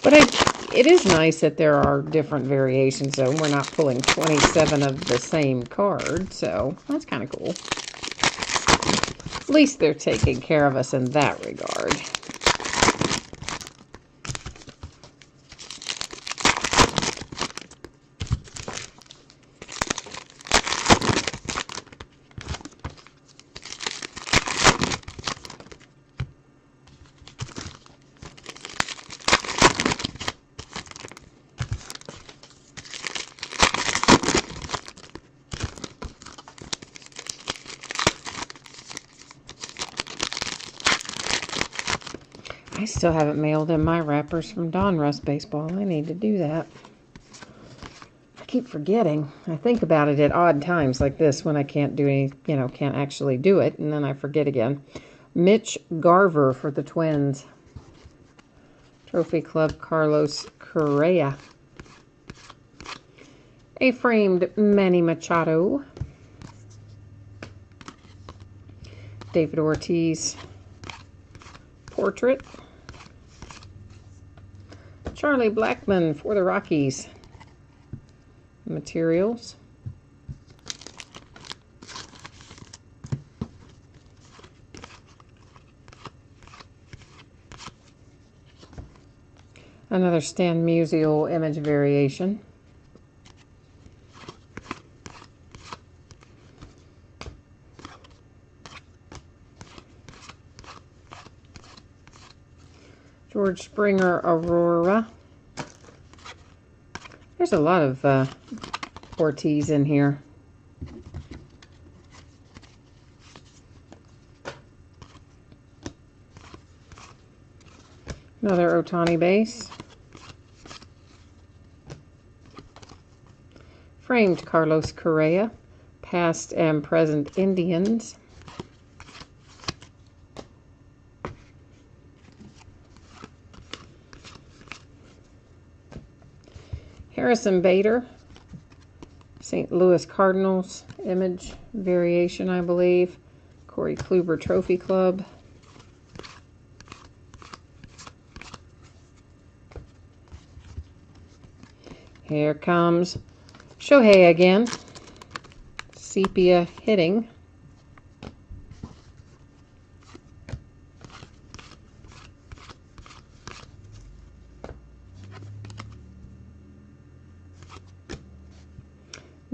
Speaker 1: But it is nice that there are different variations, though. We're not pulling 27 of the same card, so that's kind of cool. At least they're taking care of us in that regard. I still haven't mailed in my wrappers from Donruss Baseball. I need to do that. I keep forgetting. I think about it at odd times like this when I can't do any, you know, can't actually do it, and then I forget again. Mitch Garver for the Twins. Trophy Club Carlos Correa. A framed Manny Machado. David Ortiz portrait. Charlie Blackmon for the Rockies. Materials. Another Stan Musial image variation. George Springer Aurora. There's a lot of Ortiz in here. Another Ohtani base. Framed Carlos Correa. Past and present Indians. Harrison Bader, St. Louis Cardinals image variation, I believe. Corey Kluber Trophy Club. Here comes Shohei again. Sepia hitting.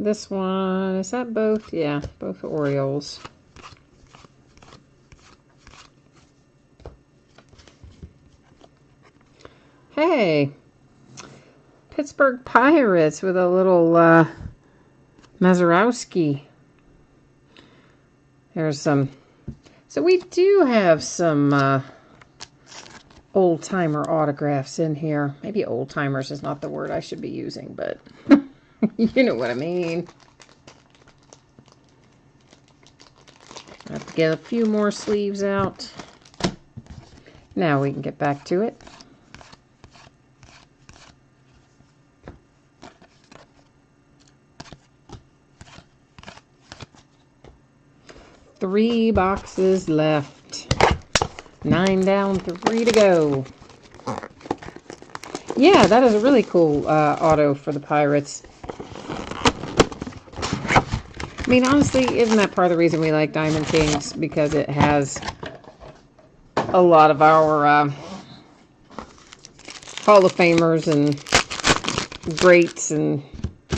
Speaker 1: This one, is that both? Yeah, both Orioles. Hey, Pittsburgh Pirates with a little Mazeroski. There's some. So we do have some old-timer autographs in here. Maybe old-timers is not the word I should be using, but you know what I mean. I have to get a few more sleeves out. Now we can get back to it. Three boxes left. 9 down, 3 to go. Yeah, that is a really cool auto for the Pirates. I mean, honestly, isn't that part of the reason we like Diamond Kings? Because it has a lot of our Hall of Famers and greats and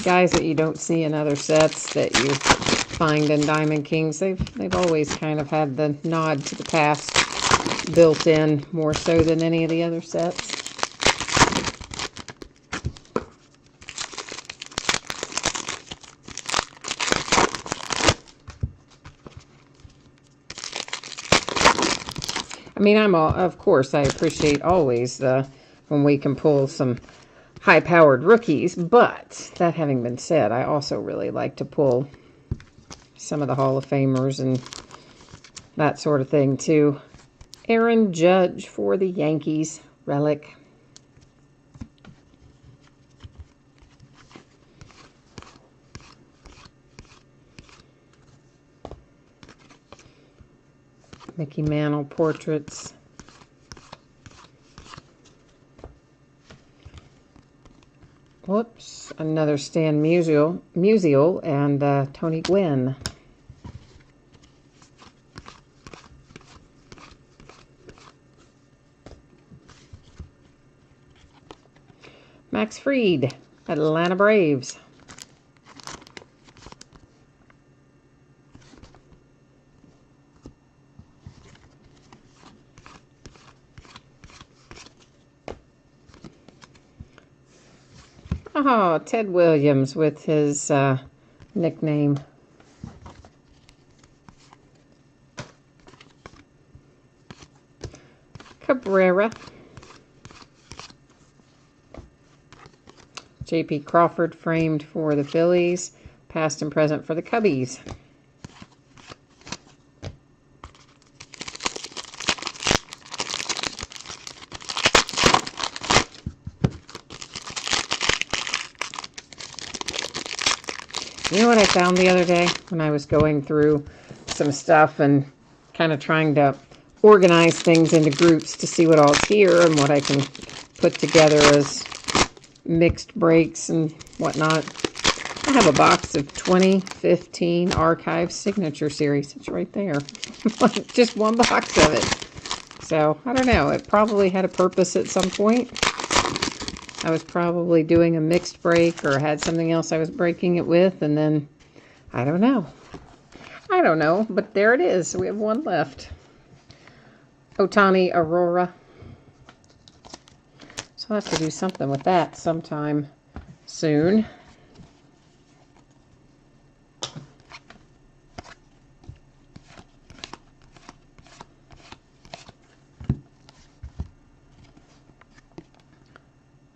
Speaker 1: guys that you don't see in other sets that you find in Diamond Kings. They've always kind of had the nod to the past built in more so than any of the other sets. I mean, of course, I appreciate always when we can pull some high-powered rookies, but that having been said, I also really like to pull some of the Hall of Famers and that sort of thing, too. Aaron Judge for the Yankees, relic. Mickey Mantle portraits. Whoops, another Stan Musial and Tony Gwynn. Max Fried, Atlanta Braves. Oh, Ted Williams with his nickname. Cabrera. J.P. Crawford framed for the Phillies. Past and present for the Cubbies. You know what I found the other day when I was going through some stuff and kind of trying to organize things into groups to see what all's here and what I can put together as mixed breaks and whatnot. I have a box of 2015 Archive Signature Series. It's right there. Just one box of it. So, I don't know. It probably had a purpose at some point. I was probably doing a mixed break or had something else I was breaking it with, and then, I don't know. I don't know, but there it is. We have one left. Ohtani Aurora. So I'll have to do something with that sometime soon.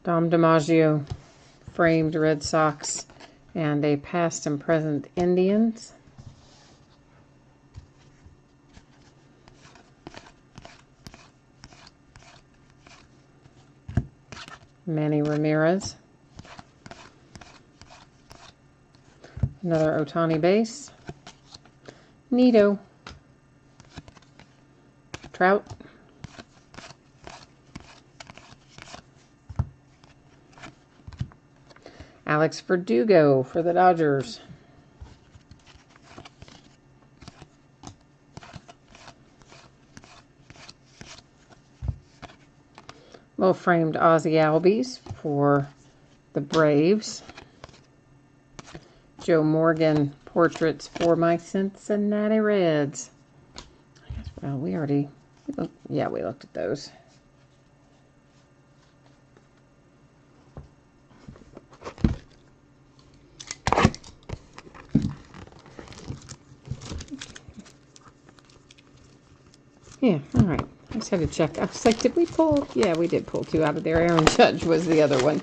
Speaker 1: Dom DiMaggio, framed Red Sox, and a past and present Indians. Manny Ramirez. Another Ohtani base. Nito. Trout. Alex Verdugo for the Dodgers. Little framed Ozzie Albies for the Braves. Joe Morgan portraits for my Cincinnati Reds. Well, we looked at those. Yeah, all right. I just had to check. I was like, did we pull? Yeah, we did pull 2 out of there. Aaron Judge was the other one.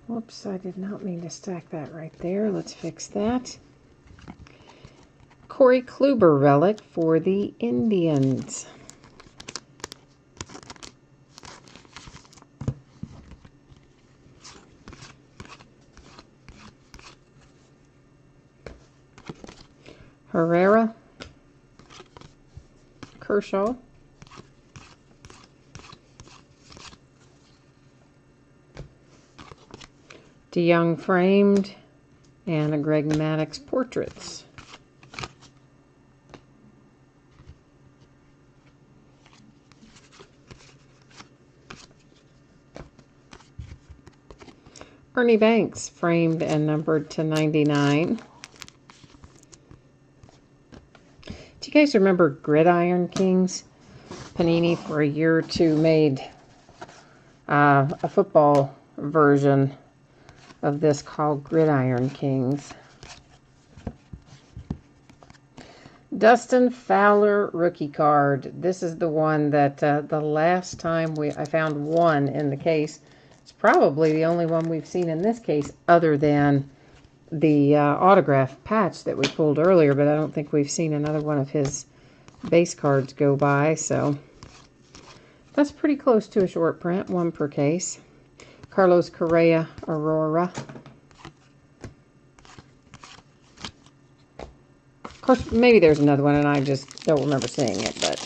Speaker 1: Whoops, I did not mean to stack that right there. Let's fix that. Corey Kluber relic for the Indians. Herrera. Kershaw. DeYoung framed, and a Greg Maddux portraits. Ernie Banks framed and numbered to 99. Do you guys remember Gridiron Kings? Panini for a year or two made a football version of this called Gridiron Kings. Dustin Fowler rookie card. This is the one that the last time I found one in the case. It's probably the only one we've seen in this case other than the autograph patch that we pulled earlier, but I don't think we've seen another one of his base cards go by, so that's pretty close to a short print, 1 per case. Carlos Correa, Aurora. Of course, maybe there's another one and I just don't remember seeing it, but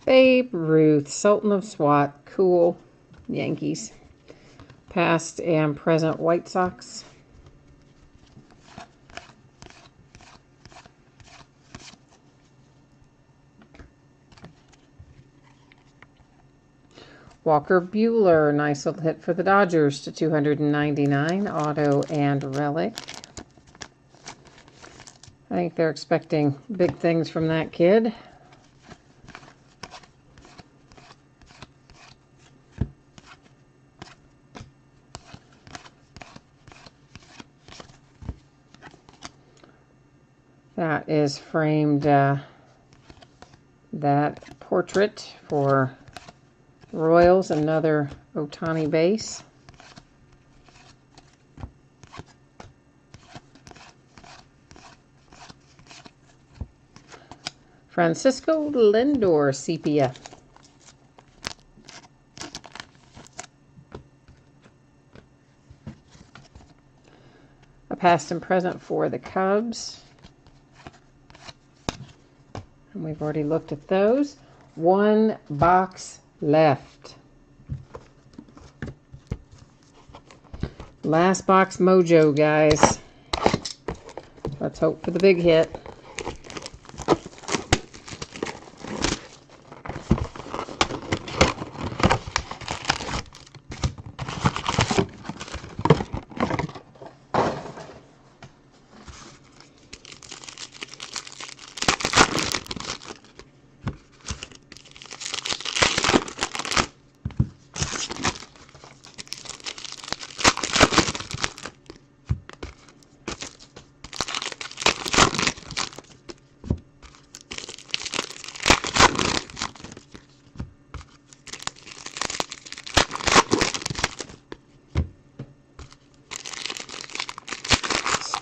Speaker 1: Babe Ruth, Sultan of SWAT, cool, Yankees. Past and present White Sox. Walker Buehler, nice little hit for the Dodgers to 299, auto and relic. I think they're expecting big things from that kid. That is framed, that portrait for Royals, another Ohtani base. Francisco Lindor, sepia. A past and present for the Cubs. And we've already looked at those. 1 box left. Last box mojo, guys. Let's hope for the big hit.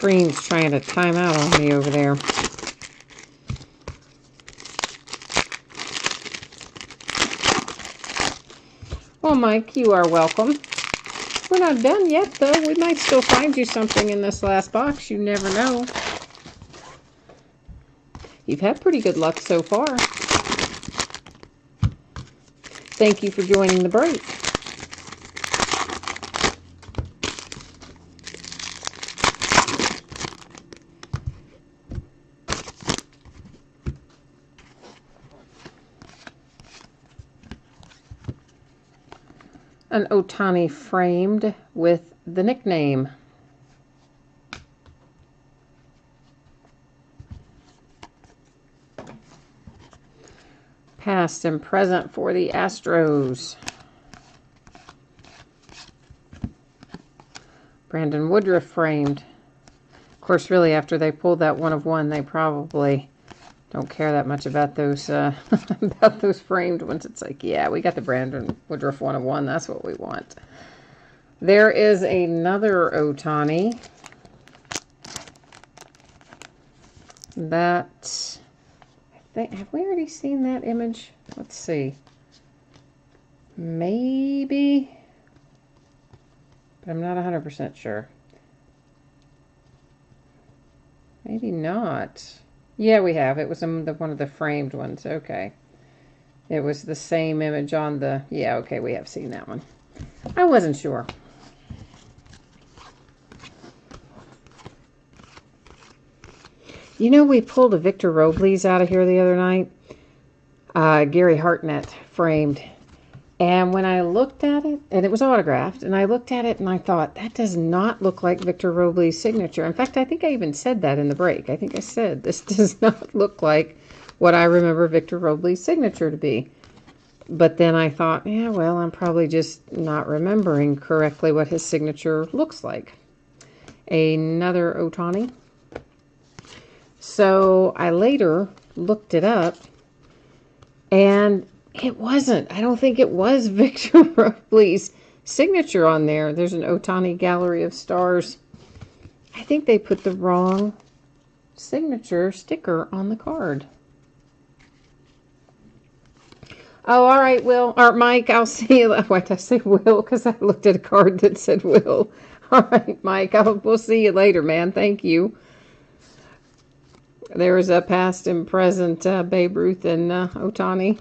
Speaker 1: screen's trying to time out on me over there. Well, Mike, you are welcome. We're not done yet, though. We might still find you something in this last box. You never know. You've had pretty good luck so far. Thank you for joining the break. An Ohtani framed with the nickname. Past and present for the Astros. Brandon Woodruff framed. Of course, really, after they pulled that 1/1, they probably don't care that much about those about those framed ones. It's like, yeah, we got the Brandon Woodruff 1/1. That's what we want. There is another Ohtani. That, I think, have we already seen that image? Let's see. Maybe, but I'm not 100% sure. Maybe not. Yeah, we have. It was one of the framed ones. Okay. It was the same image on the... Yeah, okay, we have seen that one. I wasn't sure. You know, we pulled a Victor Robles out of here the other night. Gary Hartnett framed. And when I looked at it, and it was autographed, and I looked at it and I thought, that does not look like Victor Robles' signature. In fact, I think I even said that in the break. I think I said, this does not look like what I remember Victor Robles' signature to be. But then I thought, yeah, well, I'm probably just not remembering correctly what his signature looks like. Another Ohtani. So I later looked it up, and it wasn't. I don't think it was Victor Robles' signature on there. There's an Ohtani Gallery of Stars. I think they put the wrong signature sticker on the card. Oh, all right, Will. Or Mike, I'll see you. Why did I say Will? Because I looked at a card that said Will. All right, Mike, we'll see you later, man. Thank you. There is a past and present Babe Ruth and Ohtani.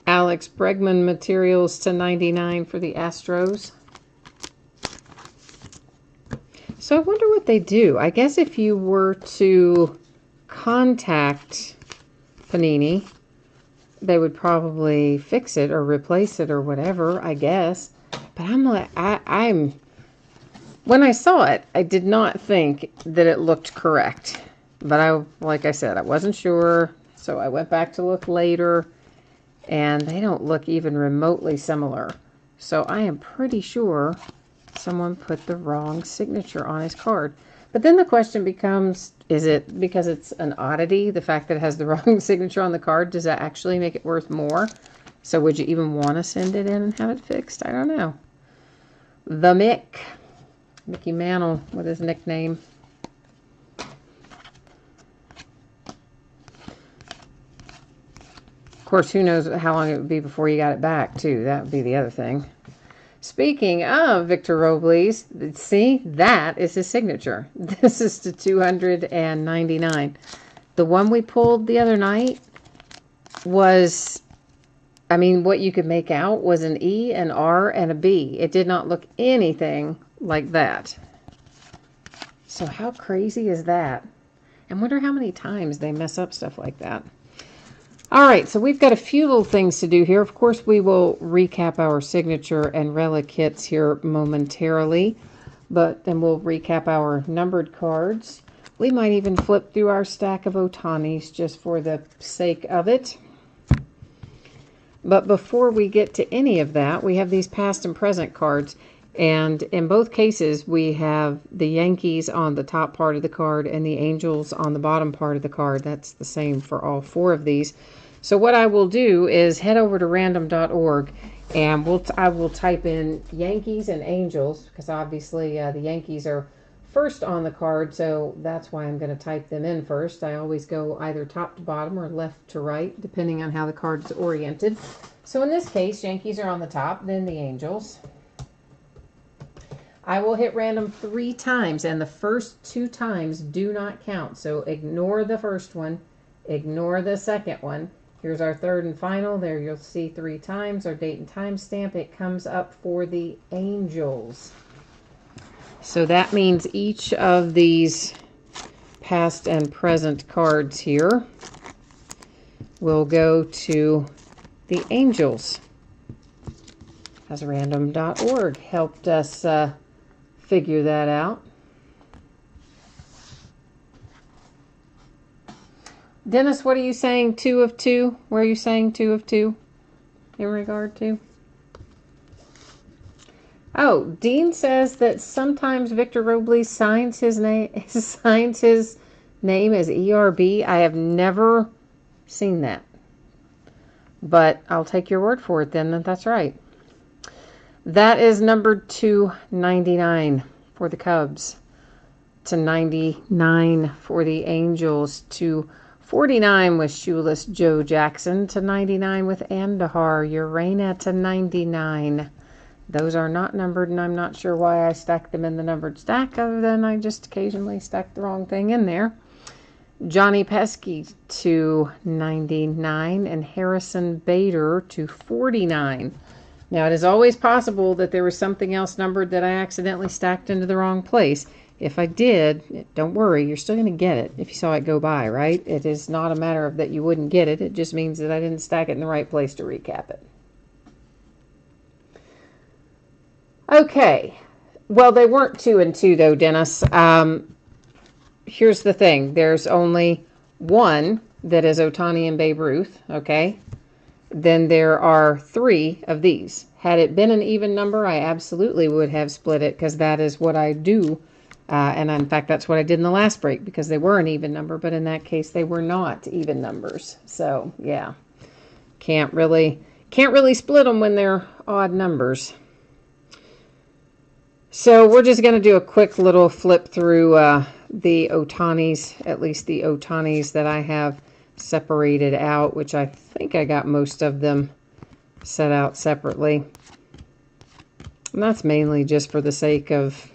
Speaker 1: Alex Bregman materials /99 for the Astros. So I wonder what they do. I guess if you were to contact Panini, they would probably fix it or replace it or whatever, I guess. But I'm like, when I saw it, I did not think that it looked correct. But like I said, I wasn't sure, so I went back to look later, and they don't look even remotely similar. So I am pretty sure someone put the wrong signature on his card. But then the question becomes, is it because it's an oddity, the fact that it has the wrong signature on the card, does that actually make it worth more? So would you even want to send it in and have it fixed? I don't know. The Mickey Mantle with his nickname. Of course, who knows how long it would be before you got it back, too. That would be the other thing. Speaking of Victor Robles, see, that is his signature. This is to 299. The one we pulled the other night was, I mean, what you could make out was an E, an R, and a B. It did not look anything like that. So how crazy is that? I wonder how many times they mess up stuff like that. All right, so we've got a few little things to do here. Of course, we will recap our signature and relic hits here momentarily, but then we'll recap our numbered cards. We might even flip through our stack of Ohtanis just for the sake of it. But before we get to any of that, we have these past and present cards. And in both cases, we have the Yankees on the top part of the card and the Angels on the bottom part of the card. That's the same for all four of these. So what I will do is head over to random.org And I will type in Yankees and Angels because obviously the Yankees are first on the card, so that's why I'm going to type them in first. I always go either top to bottom or left to right, depending on how the card's oriented. So in this case, Yankees are on the top, then the Angels. I will hit random 3 times, and the first 2 times do not count. So ignore the first one, ignore the second one. Here's our third and final. There you'll see 3 times, our date and time stamp. It comes up for the Angels. So that means each of these past and present cards here will go to the Angels. As random.org helped us figure that out. Dennis, what are you saying? 2 of 2? Where are you saying 2 of 2 in regard to? Oh, Dean says that sometimes Victor Robles signs his name as ERB. I have never seen that, but I'll take your word for it then that that's right. That is numbered to 99 for the Cubs, to 99 for the Angels, to 49 with Shoeless Joe Jackson, to 99 with Andahar Urena, to 99. Those are not numbered, and I'm not sure why I stacked them in the numbered stack, other than I just occasionally stacked the wrong thing in there. Johnny Pesky to 99, and Harrison Bader to 49. Now, it is always possible that there was something else numbered that I accidentally stacked into the wrong place. If I did, don't worry, you're still going to get it if you saw it go by, right? It is not a matter of that you wouldn't get it. It just means that I didn't stack it in the right place to recap it. Okay, well, they weren't 2 and 2 though, Dennis. Here's the thing. There's only one that is Ohtani and Babe Ruth, okay? Then there are 3 of these. Had it been an even number, I absolutely would have split it because that is what I do. And in fact, that's what I did in the last break because they were an even number, but in that case, they were not even numbers. So, yeah, can't really split them when they're odd numbers. So we're just going to do a quick little flip through the Ohtanis, at least the Ohtanis that I have separated out, which I think I got most of them set out separately. And that's mainly just for the sake of,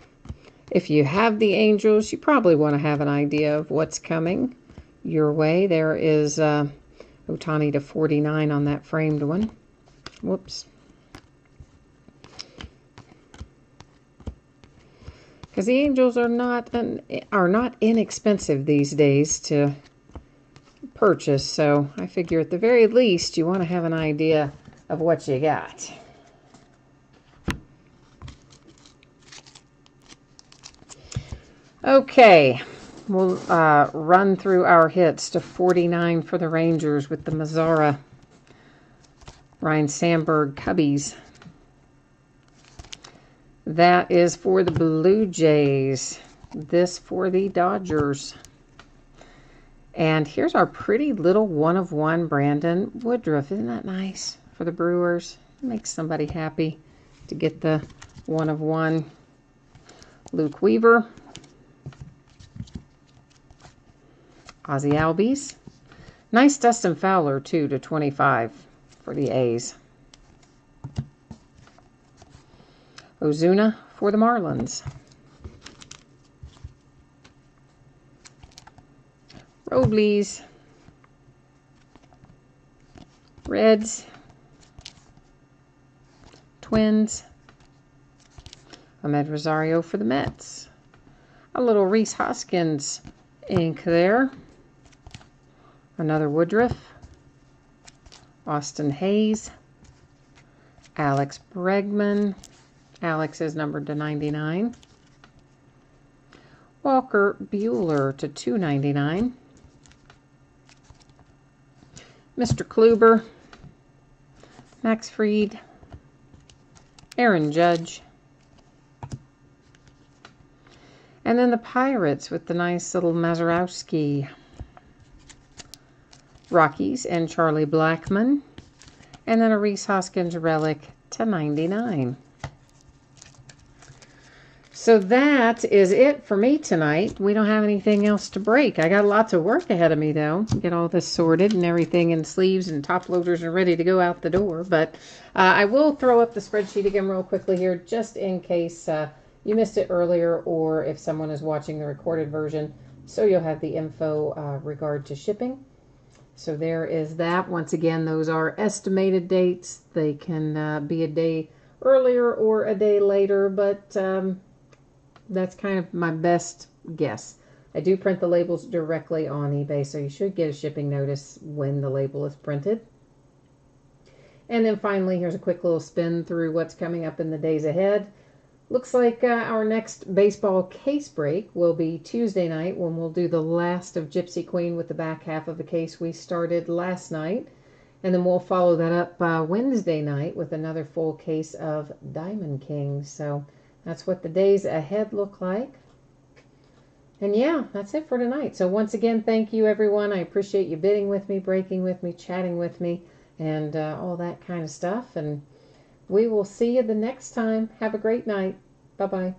Speaker 1: if you have the Angels, you probably want to have an idea of what's coming your way. There is Ohtani to 49 on that framed one. Whoops. Because the Angels are not inexpensive these days to purchase, so I figure at the very least you want to have an idea of what you got. Okay, we'll run through our hits to 49 for the Rangers with the Mazzara Ryan Sandberg Cubbies. That is for the Blue Jays. This for the Dodgers. And here's our pretty little 1 of 1 Brandon Woodruff. Isn't that nice for the Brewers? It makes somebody happy to get the 1 of 1. Luke Weaver. Ozzie Albies. Nice Dustin Fowler, too, to 25 for the A's. Ozuna for the Marlins. Robles. Reds. Twins. Ahmed Rosario for the Mets. A little Rhys Hoskins ink there. Another Woodruff. Austin Hayes. Alex Bregman. Alex is numbered to 99. Walker Buehler to 299. Mr. Kluber. Max Fried. Aaron Judge. And then the Pirates with the nice little Mazeroski. Rockies and Charlie Blackmon. And then a Rhys Hoskins relic to 99. So that is it for me tonight. We don't have anything else to break. I got lots of work ahead of me, though. Get all this sorted and everything in sleeves and top loaders are ready to go out the door. But I will throw up the spreadsheet again real quickly here, just in case you missed it earlier, or if someone is watching the recorded version, so you'll have the info regard to shipping. So there is that. Once again, those are estimated dates. They can be a day earlier or a day later, but that's kind of my best guess. I do print the labels directly on eBay, so you should get a shipping notice when the label is printed. And then finally, here's a quick little spin through what's coming up in the days ahead. Looks like our next baseball case break will be Tuesday night, when we'll do the last of Gypsy Queen with the back half of the case we started last night. And then we'll follow that up Wednesday night with another full case of Diamond Kings. So that's what the days ahead look like. And yeah, that's it for tonight. So once again, thank you, everyone. I appreciate you bidding with me, breaking with me, chatting with me, and all that kind of stuff. And we will see you the next time. Have a great night. Bye-bye.